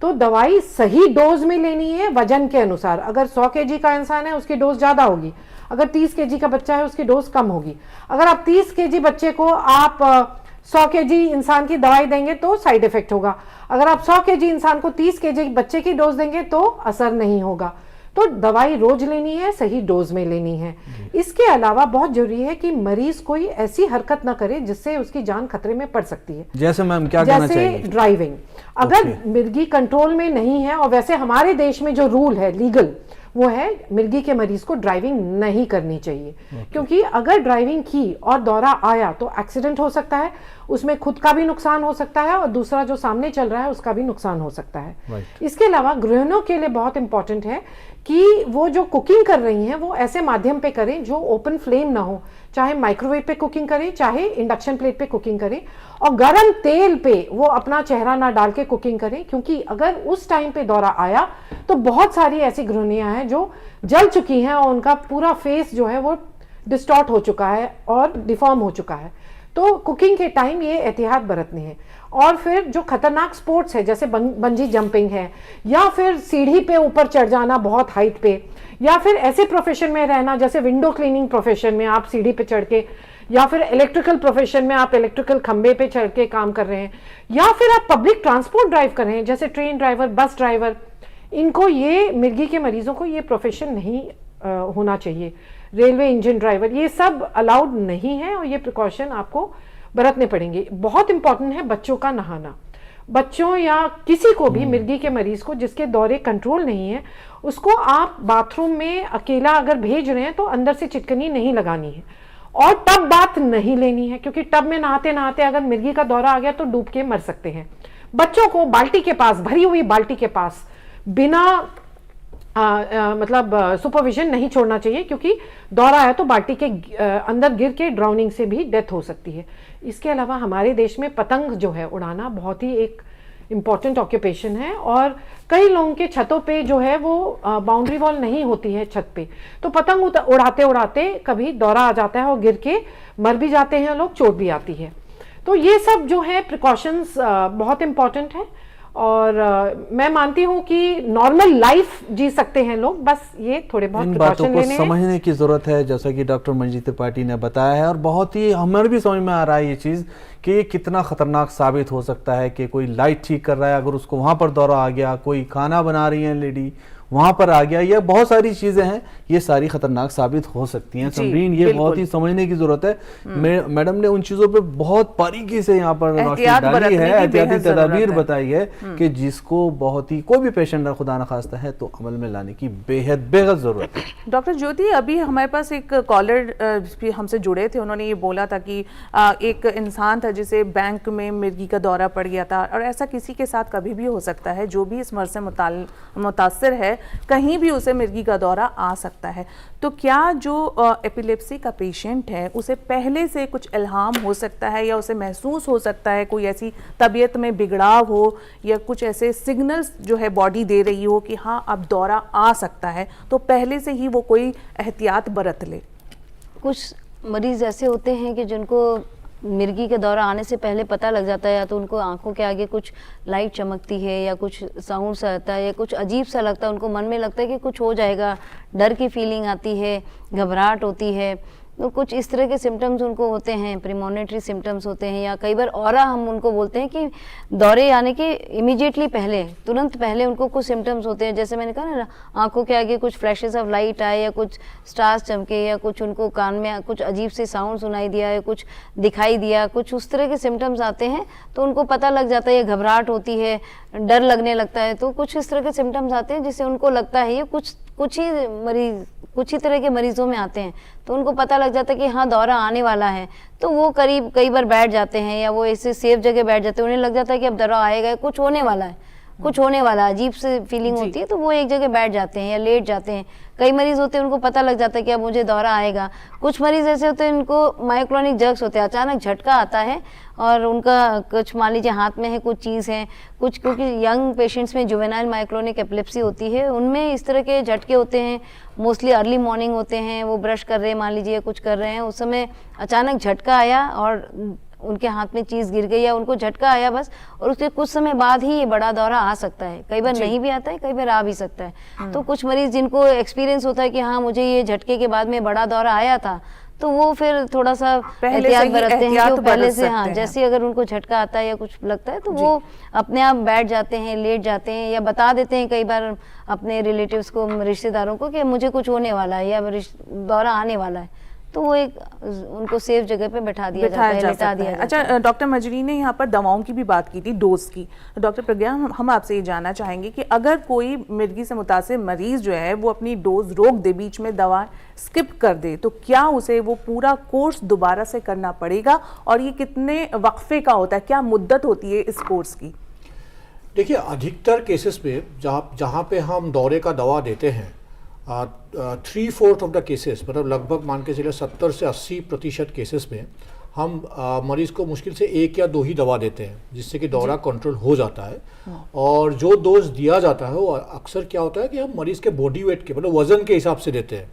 तो दवाई सही डोज में लेनी है, वजन के अनुसार। अगर 100 kg का इंसान है उसकी डोज ज़्यादा होगी, अगर 30 kg का बच्चा है उसकी डोज कम होगी। अगर आप 30 kg बच्चे को आप 100 kg इंसान की दवाई देंगे तो साइड इफेक्ट होगा। अगर आप 100 kg इंसान को 30 kg बच्चे की डोज देंगे तो असर नहीं होगा। तो दवाई रोज लेनी है, सही डोज में लेनी है। इसके अलावा बहुत जरूरी है कि मरीज कोई ऐसी हरकत ना करे जिससे उसकी जान खतरे में पड़ सकती है। जैसे मैम क्या कहना चाहिए? जैसे ड्राइविंग, अगर मिर्गी कंट्रोल में नहीं है, और वैसे हमारे देश में जो रूल है लीगल वो है मिर्गी के मरीज को ड्राइविंग नहीं करनी चाहिए। क्योंकि अगर ड्राइविंग की और दौरा आया तो एक्सीडेंट हो सकता है, उसमें खुद का भी नुकसान हो सकता है और दूसरा जो सामने चल रहा है उसका भी नुकसान हो सकता है। इसके अलावा गृहिणियों के लिए बहुत इंपॉर्टेंट है कि वो जो कुकिंग कर रही हैं वो ऐसे माध्यम पे करें जो ओपन फ्लेम ना हो, चाहे माइक्रोवेव पे कुकिंग करें चाहे इंडक्शन प्लेट पे कुकिंग करें, और गर्म तेल पे वो अपना चेहरा ना डाल के कुकिंग करें। क्योंकि अगर उस टाइम पे दौरा आया तो बहुत सारी ऐसी गृहिणियां हैं जो जल चुकी हैं और उनका पूरा फेस जो है वो डिस्टॉर्ट हो चुका है और डिफॉर्म हो चुका है। तो कुकिंग के टाइम ये एहतियात बरतनी है। और फिर जो खतरनाक स्पोर्ट्स है जैसे बंजी जंपिंग है, या फिर सीढ़ी पे ऊपर चढ़ जाना बहुत हाइट पे, या फिर ऐसे प्रोफेशन में रहना जैसे विंडो क्लीनिंग प्रोफेशन में आप सीढ़ी पे चढ़ के, या फिर इलेक्ट्रिकल प्रोफेशन में आप इलेक्ट्रिकल खंबे पे चढ़ के काम कर रहे हैं, या फिर आप पब्लिक ट्रांसपोर्ट ड्राइव कर रहे हैं जैसे ट्रेन ड्राइवर, बस ड्राइवर, इनको ये मिर्गी के मरीजों को ये प्रोफेशन नहीं होना चाहिए। रेलवे इंजन ड्राइवर, ये सब अलाउड नहीं है और ये प्रिकॉशन आपको बरतने पड़ेंगे। बहुत इंपॉर्टेंट है बच्चों का नहाना। बच्चों या किसी को भी मिर्गी के मरीज को जिसके दौरे कंट्रोल नहीं है, उसको आप बाथरूम में अकेला अगर भेज रहे हैं तो अंदर से चिटकनी नहीं लगानी है और टब बाथ नहीं लेनी है, क्योंकि टब में नहाते नहाते अगर मिर्गी का दौरा आ गया तो डूब के मर सकते हैं। बच्चों को बाल्टी के पास, भरी हुई बाल्टी के पास बिना मतलब सुपरविजन नहीं छोड़ना चाहिए, क्योंकि दौरा है तो बाल्टी के अंदर गिर के ड्राउनिंग से भी डेथ हो सकती है। इसके अलावा हमारे देश में पतंग जो है उड़ाना बहुत ही एक इम्पॉर्टेंट ऑक्यूपेशन है, और कई लोगों के छतों पे जो है वो बाउंड्री वॉल नहीं होती है छत पे, तो पतंग उड़ाते उड़ाते कभी दौरा आ जाता है और गिर के मर भी जाते हैं लोग, चोट भी आती है। तो ये सब जो है प्रिकॉशंस बहुत इम्पॉर्टेंट है, और मैं मानती हूँ कि नॉर्मल लाइफ जी सकते हैं लोग, बस ये थोड़े बहुत इन बातों प्रिकॉशन को लेने हैं। समझने की जरूरत है, जैसा कि डॉक्टर मंजीत त्रिपाठी ने बताया है, और बहुत ही हमें भी समझ में आ रहा है ये चीज़ कि ये कितना खतरनाक साबित हो सकता है कि कोई लाइट ठीक कर रहा है, अगर उसको वहाँ पर दौरा आ गया, कोई खाना बना रही है लेडी वहाँ पर आ गया, ये बहुत सारी चीज़ें हैं, ये सारी खतरनाक साबित हो सकती हैं। समरीन, ये बहुत ही समझने की जरूरत है। मैडम ने उन चीज़ों पे बहुत बारीकी से यहाँ पर रोशनी डाली है, एहतियाती तदाबीर बताई है कि जिसको बहुत ही कोई भी पेशेंट खुदा न खास्ता है तो अमल में लाने की बेहद जरूरत है। डॉक्टर ज्योति, अभी हमारे पास एक कॉलर भी हमसे जुड़े थे, उन्होंने ये बोला था कि एक इंसान था जिसे बैंक में मिर्गी का दौरा पड़ गया था, और ऐसा किसी के साथ कभी भी हो सकता है, जो भी इस मर्ज से मुतासिर है कहीं भी उसे मिर्गी का दौरा आ सकता है। तो क्या जो एपिलेप्सी का पेशेंट है उसे पहले से कुछ इल्हाम हो सकता है, या उसे महसूस हो सकता है कोई ऐसी तबीयत में बिगड़ाव हो, या कुछ ऐसे सिग्नल्स जो है बॉडी दे रही हो कि हाँ अब दौरा आ सकता है, तो पहले से ही वो कोई एहतियात बरत ले? कुछ मरीज ऐसे होते हैं कि जिनको मिर्गी के दौरा आने से पहले पता लग जाता है, या तो उनको आंखों के आगे कुछ लाइट चमकती है, या कुछ साउंड सा आता है, या कुछ अजीब सा लगता है, उनको मन में लगता है कि कुछ हो जाएगा, डर की फीलिंग आती है, घबराहट होती है। तो कुछ इस तरह के सिम्टम्स उनको होते हैं, प्रीमोनिटरी सिम्टम्स होते हैं, या कई बार ऑरा हम उनको बोलते हैं कि दौरे आने के इमीडिएटली पहले, तुरंत पहले उनको कुछ सिम्टम्स होते हैं। जैसे मैंने कहा ना, आंखों के आगे कुछ फ्लैशेस ऑफ लाइट आए, या कुछ स्टार्स चमके, या कुछ उनको कान में कुछ अजीब से साउंड सुनाई दिया, या कुछ दिखाई दिया, कुछ उस तरह के सिम्टम्स आते हैं तो उनको पता लग जाता है, घबराहट होती है, डर लगने लगता है। तो कुछ इस तरह के सिम्टम्स आते हैं जिससे उनको लगता है ये कुछ ही तरह के मरीजों में आते हैं, तो उनको पता लग जाता है कि हाँ दौरा आने वाला है। तो वो कई बार बैठ जाते हैं, या वो ऐसे सेफ जगह बैठ जाते हैं, उन्हें लग जाता है कि अब दौरा आएगा, कुछ होने वाला है, कुछ होने वाला, अजीब से फीलिंग होती है, तो वो एक जगह बैठ जाते हैं या लेट जाते हैं। कई मरीज होते हैं उनको पता लग जाता है कि अब मुझे दौरा आएगा। कुछ मरीज ऐसे होते हैं इनको मायोक्लोनिक जर्क्स होते हैं, अचानक झटका आता है और उनका कुछ मान लीजिए हाथ में है कुछ चीज़ है, कुछ क्योंकि यंग पेशेंट्स में जुवेनाइल मायोक्लोनिक एपिलेप्सी होती है, उनमें इस तरह के झटके होते हैं। मोस्टली अर्ली मॉर्निंग होते हैं, वो ब्रश कर रहे हैं मान लीजिए, कुछ कर रहे हैं, उस समय अचानक झटका आया और उनके हाथ में चीज़ गिर गई या उनको झटका आया बस, और उसके कुछ समय बाद ही ये बड़ा दौरा आ सकता है। कई बार नहीं भी आता है, कई बार आ भी सकता है। तो कुछ मरीज जिनको एक्सपीरियंस होता है कि हाँ मुझे ये झटके के बाद में बड़ा दौरा आया था, तो वो फिर थोड़ा सा एहतियात बरतते हैं कि वो पहले से, हाँ जैसे अगर उनको झटका आता है या कुछ लगता है तो वो अपने आप बैठ जाते हैं, लेट जाते हैं या बता देते हैं कई बार अपने रिलेटिव्स को, रिश्तेदारों को कि मुझे कुछ होने वाला है या दौरा आने वाला है, तो वो एक उनको सेफ जगह पे बैठा दिया जाता है, लेटा दिया जाता है। अच्छा डॉक्टर मजरी ने यहाँ पर दवाओं की भी बात की थी, डोज की। डॉक्टर प्रज्ञा, हम आपसे ये जानना चाहेंगे कि अगर कोई मिर्गी से मुतासिर मरीज जो है वो अपनी डोज रोक दे, बीच में दवा स्किप कर दे, तो क्या उसे वो पूरा कोर्स दोबारा से करना पड़ेगा और ये कितने वक्फे का होता है, क्या मुद्दत होती है इस कोर्स की? देखिए, अधिकतर केसेस में जहाँ पे हम दौरे का दवा देते हैं, 3/4 ऑफ द केसेस, मतलब लगभग मान के चलिए 70 से 80% केसेस में हम मरीज़ को मुश्किल से 1 या 2 ही दवा देते हैं, जिससे कि दौरा कंट्रोल हो जाता है। और जो डोज दिया जाता है वो अक्सर क्या होता है कि हम मरीज़ के बॉडी वेट के, मतलब वज़न के हिसाब से देते हैं।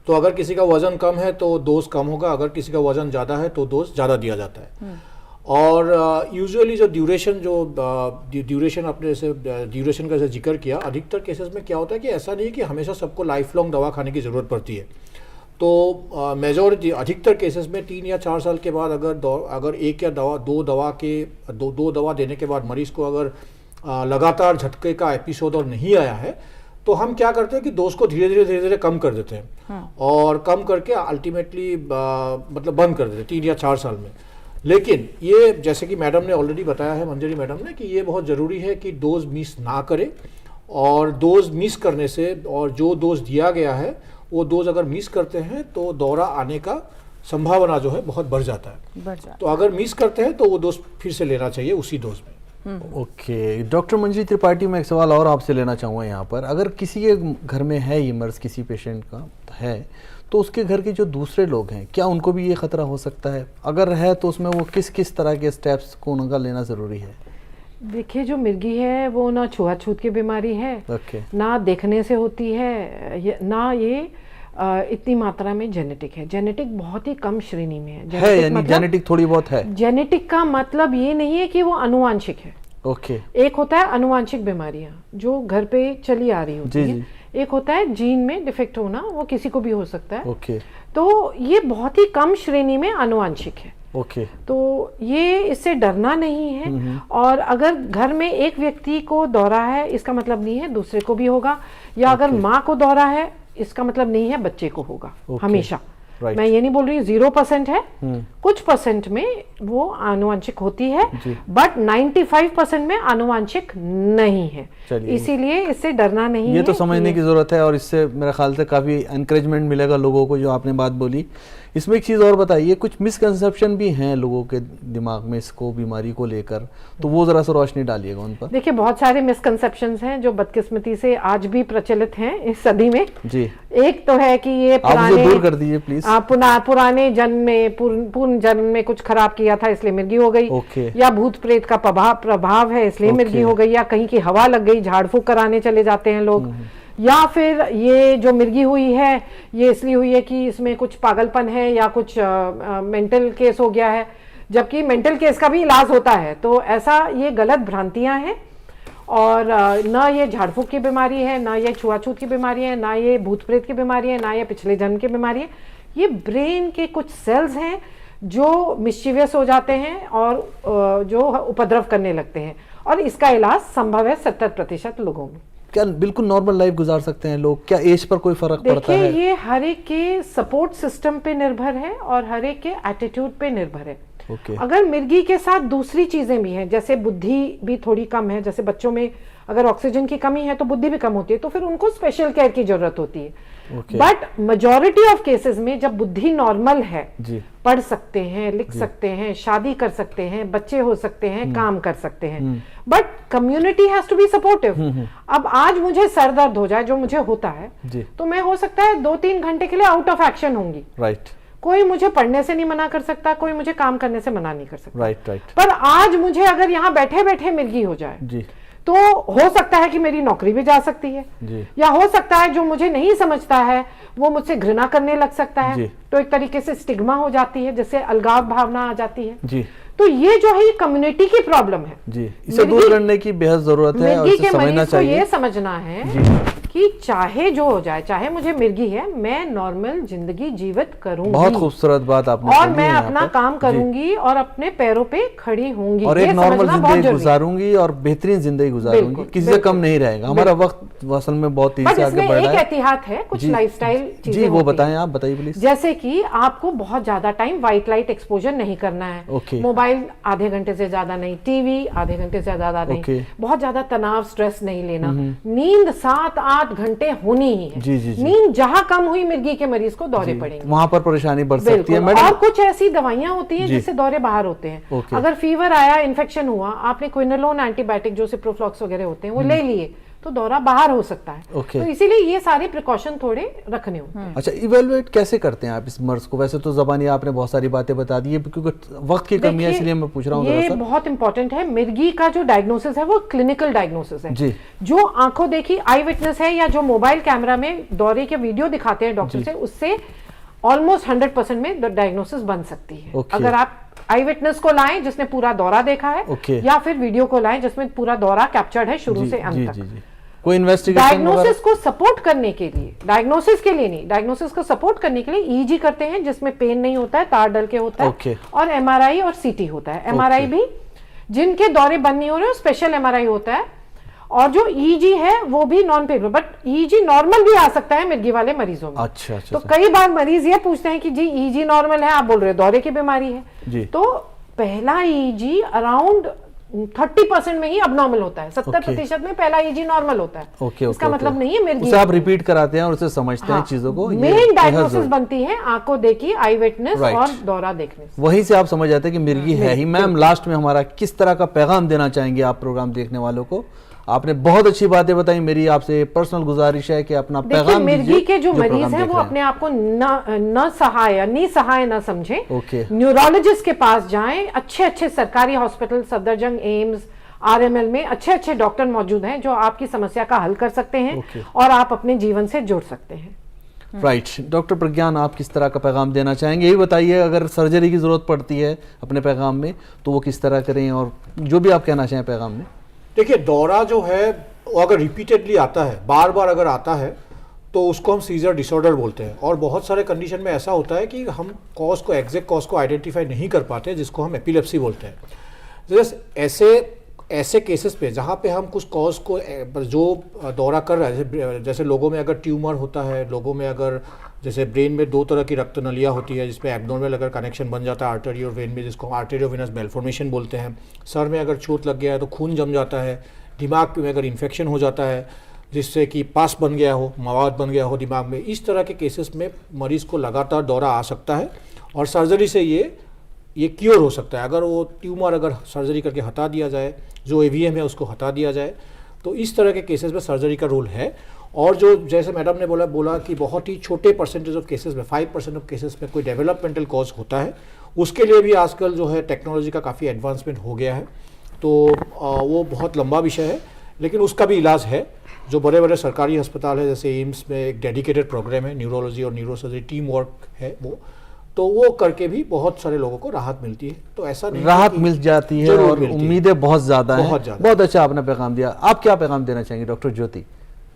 तो अगर किसी का वज़न कम है तो डोज कम होगा, अगर किसी का वज़न ज़्यादा है तो डोज ज़्यादा दिया जाता है। और यूजुअली जो ड्यूरेशन आपने से ड्यूरेशन का जैसे जिक्र किया, अधिकतर केसेस में क्या होता है कि ऐसा नहीं है कि हमेशा सबको लाइफ लॉन्ग दवा खाने की ज़रूरत पड़ती है। तो मेजॉरिटी अधिकतर केसेस में 3 या 4 साल के बाद अगर 1 या दो दवा देने के बाद मरीज़ को अगर लगातार झटके का एपिसोड और नहीं आया है, तो हम क्या करते हैं कि डोज को धीरे धीरे कम कर देते हैं और कम करके अल्टीमेटली मतलब बंद कर देते हैं 3 या 4 साल में। लेकिन ये जैसे कि मैडम ने ऑलरेडी बताया है, मंजरी मैडम ने, कि ये बहुत ज़रूरी है कि डोज मिस ना करें, और डोज मिस करने से, और जो डोज दिया गया है वो डोज अगर मिस करते हैं तो दौरा आने का संभावना जो है बहुत बढ़ जाता है। तो अगर मिस करते हैं तो वो डोज फिर से लेना चाहिए उसी डोज में। ओके डॉक्टर मंजरी त्रिपाठी, मैं एक सवाल और आपसे लेना चाहूँगा यहाँ पर। अगर किसी के घर में है ये मर्ज, किसी पेशेंट का है, तो उसके घर के जो दूसरे लोग हैं, क्या उनको भी ये खतरा हो सकता है? अगर है तो उसमें वो किस किस तरह के स्टेप्स को उनका लेना ज़रूरी है? देखिए, जो मिर्गी है वो ना छुआछूत की बीमारी है, ना देखने से होती है, ना ये इतनी मात्रा में जेनेटिक है। जेनेटिक बहुत ही कम श्रेणी में है, यानी जेनेटिक थोड़ी बहुत है। जेनेटिक का मतलब ये नहीं है कि वो अनुवांशिक है। ओके। एक होता है अनुवांशिक बीमारियां जो घर पे चली आ रही होती है, एक होता है जीन में डिफेक्ट होना, वो किसी को भी हो सकता है। ओके। तो ये बहुत ही कम श्रेणी में अनुवांशिक है। ओके। तो ये इससे डरना नहीं है। और अगर घर में एक व्यक्ति को दौरा है, इसका मतलब नहीं है दूसरे को भी होगा, या अगर माँ को दौरा है, इसका मतलब नहीं है बच्चे को होगा। हमेशा मैं ये नहीं बोल रही 0% है, कुछ परसेंट में वो आनुवंशिक होती है, बट 95% में आनुवंशिक नहीं है। इसीलिए इससे डरना नहीं ये तो समझने की जरूरत है, और इससे मेरे ख्याल से काफी एनकरेजमेंट मिलेगा लोगों को, जो आपने बात बोली। इसमें एक चीज़ और बताइए, कुछ मिसकंसेप्शन भी हैं लोगों के दिमाग में इसको, बीमारी को लेकर, तो वो जरा सा रोशनी डालिएगा उन पर। देखिए, बहुत सारे मिसकंसेप्शंस हैं जो बदकिस्मती से आज भी प्रचलित हैं इस सदी में। जी। एक तो है कि ये पुराने, दूर कर दीजिए प्लीज, पुराने जन्म में, पूर्ण जन्म में कुछ खराब किया था इसलिए मिर्गी हो गई, या भूत प्रेत का प्रभाव है इसलिए मिर्गी हो गई, या कहीं की हवा लग गई, झाड़ फूक कराने चले जाते हैं लोग, या फिर ये जो मिर्गी हुई है ये इसलिए हुई है कि इसमें कुछ पागलपन है या कुछ मेंटल केस हो गया है, जबकि मेंटल केस का भी इलाज होता है। तो ऐसा ये गलत भ्रांतियां हैं, और ना ये झाड़ फूक की बीमारी है, ना ये छुआछूत की बीमारी है, ना ये भूत प्रेत की बीमारी है, ना ये पिछले जन्म की बीमारी है। ये ब्रेन के कुछ सेल्स हैं जो मिस्चीवियस हो जाते हैं और जो उपद्रव करने लगते हैं, और इसका इलाज संभव है 70% लोगों में। क्या बिल्कुल नॉर्मल लाइफ गुजार सकते हैं लोग? क्या एज पर कोई फर्क पड़ता है? देखिए, ये हर एक के सपोर्ट सिस्टम पे निर्भर है और हर एक के एटीट्यूड पे निर्भर है। Okay. अगर मिर्गी के साथ दूसरी चीजें भी हैं, जैसे बुद्धि भी थोड़ी कम है, जैसे बच्चों में अगर ऑक्सीजन की कमी है तो बुद्धि भी कम होती है, तो फिर उनको स्पेशल केयर की जरूरत होती है। Okay. But majority of cases में जब बुद्धि नॉर्मल है, जी। पढ़ सकते हैं, लिख सकते हैं, शादी कर सकते हैं, बच्चे हो सकते हैं, काम कर सकते हैं, but community has to be supportive. अब आज मुझे सर दर्द हो जाए, जो मुझे होता है, तो मैं हो सकता है 2-3 घंटे के लिए आउट ऑफ एक्शन होंगी। राइट। कोई मुझे पढ़ने से नहीं मना कर सकता, कोई मुझे काम करने से मना नहीं कर सकता। राइट। पर आज मुझे अगर यहाँ बैठे बैठे मिर्गी हो जाए, जी। तो हो सकता है कि मेरी नौकरी भी जा सकती है, जी। या हो सकता है जो मुझे नहीं समझता है वो मुझसे घृणा करने लग सकता है, जी। तो एक तरीके से स्टिग्मा हो जाती है, जिससे अलगाव भावना आ जाती है। जी। तो ये जो है, ये कम्युनिटी की प्रॉब्लम है जी, इसे दूर करने की बेहद जरूरत है और मिर्गी इसे के समझना मरीज को चाहिए। ये समझना है कि चाहे जो हो जाए, चाहे मुझे मिर्गी है, मैं नॉर्मल जिंदगी जीवित करूंगी। बहुत खूबसूरत बात आपने और बोली मैं है यहाँ अपना पर। काम जी। करूंगी और अपने पैरों पे खड़ी होंगी, और ये एक नॉर्मल समझना बहुत जिंदगी जरूरी है। गुजारूंगी और बेहतरीन जिंदगी गुजारूंगी, बिल्कुल, किसी से बिल्कुल। कम नहीं रहेगा। हमारा वक्त असल में बहुत तेजी बट से आगे इसमें बढ़ एक रहा है। एहतियात है, कुछ जी, लाइफस्टाइल चीजें जी, वो होती हैं। बताएं, आप बताइए प्लीज। जैसे कि आपको बहुत ज्यादा टाइम व्हाइट लाइट एक्सपोजर नहीं करना है। ओके। मोबाइल आधे घंटे से ज्यादा नहीं, टीवी आधे घंटे से ज्यादा नहीं, ओके। बहुत ज्यादा तनाव स्ट्रेस नहीं लेना, नींद 7-8 घंटे होनी ही है। जी, जी, जी। नींद जहां कम हुई, मिर्गी के मरीज को दौरे पड़ेंगे। वहां पर परेशानी बढ़ सकती है बिल्कुल। मैडम। और कुछ ऐसी दवाइयां होती हैं जी। जिससे दौरे बाहर होते हैं। ओके। अगर फीवर आया, इन्फेक्शन हुआ, आपने क्विनोलोन एंटीबायोटिक जो सिप्रोफ्लॉक्स वगैरह होते हैं वो ले लिए, तो दौरा बाहर हो सकता है। ओके। तो इसीलिए ये सारे प्रिकॉशन थोड़े रखने होते हैं। अच्छा, इवेलुएट कैसे करते हैं आप इस मर्ज को? वैसे तो जबानी आपने बहुत सारी बातें बता दी है, क्योंकि वक्त की कमी है, देखिए, इसलिए मैं पूछ रहा हूँ ये जरा सा। बहुत इंपॉर्टेंट है। मिर्गी का जो डायग्नोसिस है वो क्लिनिकल डायग्नोसिस है। जी। जो आंखों देखी आई विटनेस है, या जो मोबाइल कैमरा में दौरे के वीडियो दिखाते हैं डॉक्टर से, उससे ऑलमोस्ट 100% में डायग्नोसिस बन सकती है। ओके। अगर आप आई विटनेस को लाएं जिसने पूरा दौरा देखा है, ओके। या फिर वीडियो को लाएं जिसमें पूरा दौरा कैप्चर्ड है शुरू से अंत जी, तक। जी, जी। कोई इन्वेस्टिगेशन डायग्नोसिस को सपोर्ट करने के लिए, डायग्नोसिस के लिए नहीं, डायग्नोसिस को सपोर्ट करने के लिए ईजी करते हैं, जिसमें पेन नहीं होता है, तार डल के होता है। ओके। और एमआरआई और सीटी होता है। एमआरआई भी जिनके दौरे बंद नहीं हो रहे, स्पेशल एमआरआई होता है। और जो ईजी है वो भी non painful, but easy normal भी आ सकता है मिर्गी वाले मरीजों में। अच्छा, तो कई बार मरीज ये पूछते हैं कि जी ईजी नॉर्मल है, आप बोल रहे हो दौरे की बीमारी है। जी। तो पहला ईजी अराउंड 30% में ही अबनॉर्मल होता है, 70% में पहला ईजी नॉर्मल होता है। ओके, इसका मतलब नहीं है मिर्गी। उसे आप रिपीट कराते हैं और उसे समझते हैं चीजों को। मेन डायग्नोसिस बनती है आंखों देखी, आई विटनेस Right. और दौरा देखने से। वहीं से आप समझ जाते हैं कि मिर्गी है ही। मैम, लास्ट में हमारा किस तरह का पैगाम देना चाहेंगे आप प्रोग्राम देखने वालों को? आपने बहुत अच्छी बातें बताई। मेरी आपसे पर्सनल गुजारिश है कि अपना देखिए, पैगाम मिर्गी दीजिए के जो मरीज प्रोग्राम हैं देख वो रहे अपने आप को निसहाय न समझें। ओके। न्यूरोलॉजिस्ट के पास जाएं। अच्छे अच्छे सरकारी हॉस्पिटल, सफदरजंग, एम्स, आरएमएल में अच्छे अच्छे डॉक्टर मौजूद हैं जो आपकी समस्या का हल कर सकते हैं ओके। और आप अपने जीवन से जुड़ सकते हैं। राइट। डॉक्टर प्रज्ञान, आप किस तरह का पैगाम देना चाहेंगे? यही बताइए, अगर सर्जरी की जरूरत पड़ती है अपने पैगाम में तो वो किस तरह करें, और जो भी आप कहना चाहें पैगाम में। देखिए, दौरा जो है वो अगर रिपीटेडली आता है, बार बार अगर आता है, तो उसको हम सीजर डिसऑर्डर बोलते हैं। और बहुत सारे कंडीशन में ऐसा होता है कि हम कॉज को, एग्जैक्ट कॉज को आइडेंटिफाई नहीं कर पाते, जिसको हम एपिलेप्सी बोलते हैं। जैसे ऐसे केसेस पे जहाँ पे हम कुछ कॉज को जो दौरा कर रहा है, जैसे लोगों में अगर ट्यूमर होता है, लोगों में अगर जैसे ब्रेन में 2 तरह की रक्त नलियाँ होती है जिसमें एब्डोमेनल अगर कनेक्शन बन जाता है आर्टरी और वेन में, जिसको हम आर्टेरियोवेनस मैलफॉर्मेशन बोलते हैं। सर में अगर चोट लग गया है तो खून जम जाता है। दिमाग में अगर इन्फेक्शन हो जाता है जिससे कि पास बन गया हो, मवाद बन गया हो दिमाग में, इस तरह के केसेस में मरीज़ को लगातार दौरा आ सकता है और सर्जरी से ये क्योर हो सकता है। अगर वो ट्यूमर अगर सर्जरी करके हटा दिया जाए, जो एवीएम है उसको हटा दिया जाए, तो इस तरह के केसेस में सर्जरी का रोल है। और जो जैसे मैडम ने बोला कि बहुत ही छोटे परसेंटेज ऑफ केसेस में, 5% ऑफ केसेस में कोई डेवलपमेंटल कॉज होता है, उसके लिए भी आजकल जो है टेक्नोलॉजी का काफ़ी एडवांसमेंट हो गया है। तो वो बहुत लंबा विषय है, लेकिन उसका भी इलाज है। जो बड़े बड़े सरकारी अस्पताल है, जैसे एम्स में एक डेडिकेटेड प्रोग्राम है, न्यूरोलॉजी और न्यूरोसर्जरी टीम वर्क है वो, तो वो करके भी बहुत सारे लोगों को राहत मिलती है। तो ऐसा नहीं राहत मिल जाती है और उम्मीदें बहुत ज़्यादा हैं। बहुत अच्छा आपने पैगाम दिया। आप क्या पैगाम देना चाहेंगे डॉक्टर ज्योति?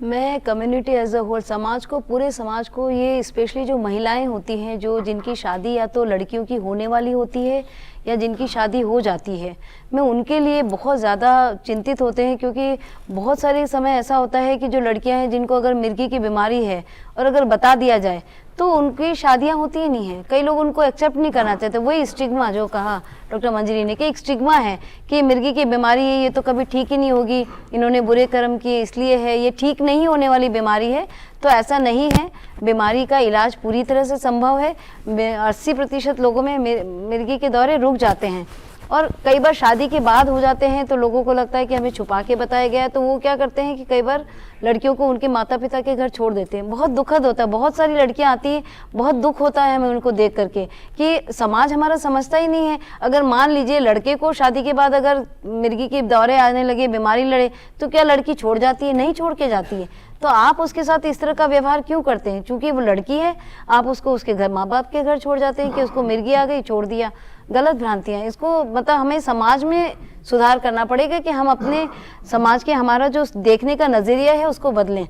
मैं कम्युनिटी एज अ होल, समाज को, पूरे समाज को, ये स्पेशली जो महिलाएं होती हैं, जो जिनकी शादी या तो लड़कियों की होने वाली होती है या जिनकी शादी हो जाती है, मैं उनके लिए बहुत ज़्यादा चिंतित होते हैं। क्योंकि बहुत सारे समय ऐसा होता है कि जो लड़कियां हैं जिनको अगर मिर्गी की बीमारी है और अगर बता दिया जाए तो उनकी शादियां होती ही नहीं है। कई लोग उनको एक्सेप्ट नहीं करना चाहते। वही स्टिग्मा जो कहा डॉक्टर मंजरी ने कि एक स्टिग्मा है कि मिर्गी की बीमारी है, ये तो कभी ठीक ही नहीं होगी, इन्होंने बुरे कर्म किए इसलिए है, ये ठीक नहीं होने वाली बीमारी है। तो ऐसा नहीं है, बीमारी का इलाज पूरी तरह से संभव है। 80% लोगों में मिर्गी के दौरे रुक जाते हैं और कई बार शादी के बाद हो जाते हैं तो लोगों को लगता है कि हमें छुपा के बताया गया है, तो वो क्या करते हैं कि कई बार लड़कियों को उनके माता पिता के घर छोड़ देते हैं। बहुत दुखद होता है, बहुत सारी लड़कियां आती हैं, बहुत दुख होता है हमें उनको देख करके कि समाज हमारा समझता ही नहीं है। अगर मान लीजिए लड़के को शादी के बाद अगर मिर्गी के दौरे आने लगे, बीमारी लड़े, तो क्या लड़की छोड़ जाती है? नहीं छोड़ के जाती है। तो आप उसके साथ इस तरह का व्यवहार क्यों करते हैं? क्योंकि वो लड़की है, आप उसको उसके घर माँ बाप के घर छोड़ जाते हैं कि उसको मिर्गी आ गई छोड़ दिया। गलत भ्रांतियां, इसको मतलब हमें समाज में सुधार करना पड़ेगा कि हम अपने समाज के हमारा जो देखने का नजरिया है उसको बदलें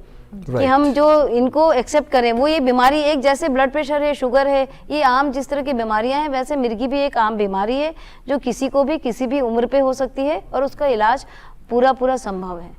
कि हम जो इनको एक्सेप्ट करें। वो ये बीमारी एक जैसे ब्लड प्रेशर है, शुगर है, ये आम जिस तरह की बीमारियां हैं, वैसे मिर्गी भी एक आम बीमारी है जो किसी को भी किसी भी उम्र पे हो सकती है और उसका इलाज पूरा संभव है।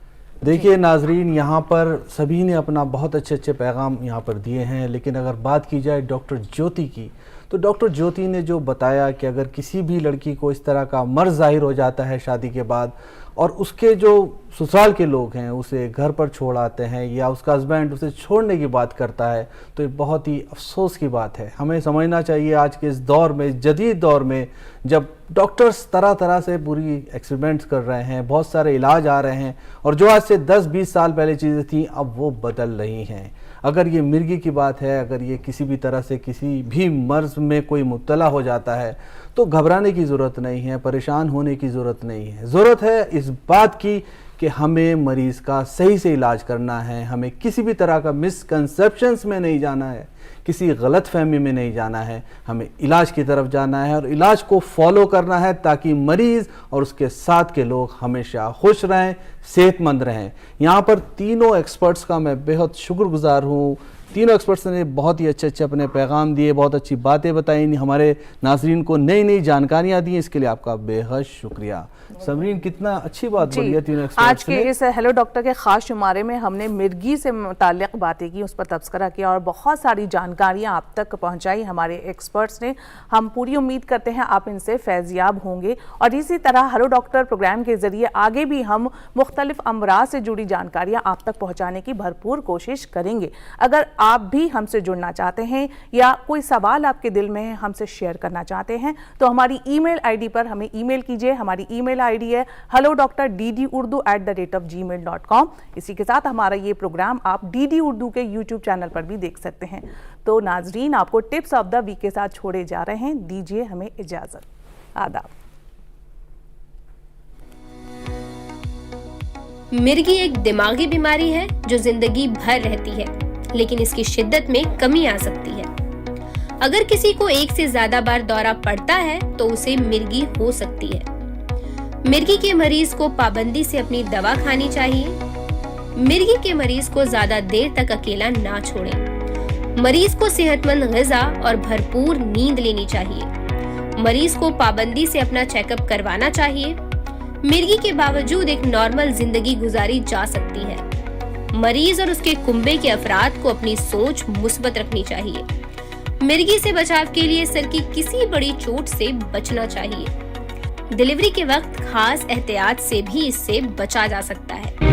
देखिए नाजरीन, यहाँ पर सभी ने अपना बहुत अच्छे पैगाम यहाँ पर दिए हैं, लेकिन अगर बात की जाए डॉक्टर ज्योति की, तो डॉक्टर ज्योति ने जो बताया कि अगर किसी भी लड़की को इस तरह का मर्ज जाहिर हो जाता है शादी के बाद और उसके जो ससुराल के लोग हैं उसे घर पर छोड़ आते हैं या उसका हस्बैंड उसे छोड़ने की बात करता है, तो ये बहुत ही अफसोस की बात है। हमें समझना चाहिए आज के इस दौर में, जदीद दौर में, जब डॉक्टर्स तरह तरह से पूरी एक्सपेरिमेंट्स कर रहे हैं, बहुत सारे इलाज आ रहे हैं और जो आज से 10-20 साल पहले चीज़ें थी अब वो बदल रही हैं। अगर ये मिर्गी की बात है, अगर ये किसी भी तरह से किसी भी मर्ज में कोई मुब्तला हो जाता है तो घबराने की ज़रूरत नहीं है, परेशान होने की ज़रूरत नहीं है। ज़रूरत है इस बात की कि हमें मरीज़ का सही से इलाज करना है, हमें किसी भी तरह का मिसकंसेप्शंस में नहीं जाना है, किसी गलत फहमी में नहीं जाना है, हमें इलाज की तरफ जाना है और इलाज को फॉलो करना है ताकि मरीज़ और उसके साथ के लोग हमेशा खुश रहें, सेहतमंद रहें। यहाँ पर तीनों एक्सपर्ट्स का मैं बेहद शुक्रगुजार हूँ। तीनों एक्सपर्ट्स ने बहुत ही अच्छे अपने पैगाम दिए, बहुत अच्छी बातें बताई, हमारे नाजरीन को नई नई जानकारियाँ दी, इसके लिए आपका बेहद शुक्रिया। समरीन, कितना अच्छी बात बोली है तीनों एक्सपर्ट्स आज के इस हेलो डॉक्टर के खास शुमारे में हमने मिर्गी से मुताल्लिक बातें की, उस पर तबसरा किया और बहुत सारी जानकारियाँ आप तक पहुँचाई हमारे एक्सपर्ट्स ने। हम पूरी उम्मीद करते हैं आप इनसे फैज़याब होंगे और इसी तरह हेलो डॉक्टर प्रोग्राम के ज़रिए आगे भी हम मुख्तलिफ अमराज से जुड़ी जानकारियाँ आप तक पहुँचाने की भरपूर कोशिश करेंगे। अगर आप भी हमसे जुड़ना चाहते हैं या कोई सवाल आपके दिल में है हमसे शेयर करना चाहते हैं तो हमारी ईमेल आईडी पर हमें ईमेल कीजिए। हमारी ईमेल आईडी है hello.ddurdu@gmail.com। इसी के साथ हमारा ये प्रोग्राम आप डीडी उर्दू के यूट्यूब चैनल पर भी देख सकते हैं। तो नाजरीन, आपको टिप्स ऑफ द वीक के साथ छोड़े जा रहे हैं। दीजिए हमें इजाजत। आदाब। मिर्गी एक दिमागी बीमारी है जो जिंदगी भर रहती है, लेकिन इसकी शिद्दत में कमी आ सकती है। अगर किसी को एक से ज्यादा बार दौरा पड़ता है तो उसे मिर्गी हो सकती है। मिर्गी के मरीज को पाबंदी से अपनी दवा खानी चाहिए। मिर्गी के मरीज को ज्यादा देर तक अकेला ना छोड़ें। मरीज को सेहतमंद ग़िज़ा और भरपूर नींद लेनी चाहिए। मरीज को पाबंदी से अपना चेकअप करवाना चाहिए। मिर्गी के बावजूद एक नॉर्मल जिंदगी गुजारी जा सकती है। मरीज और उसके कुंबे के अफराद को अपनी सोच मुस्बत रखनी चाहिए। मिर्गी से बचाव के लिए सर की किसी बड़ी चोट से बचना चाहिए। डिलीवरी के वक्त खास एहतियात से भी इससे बचा जा सकता है।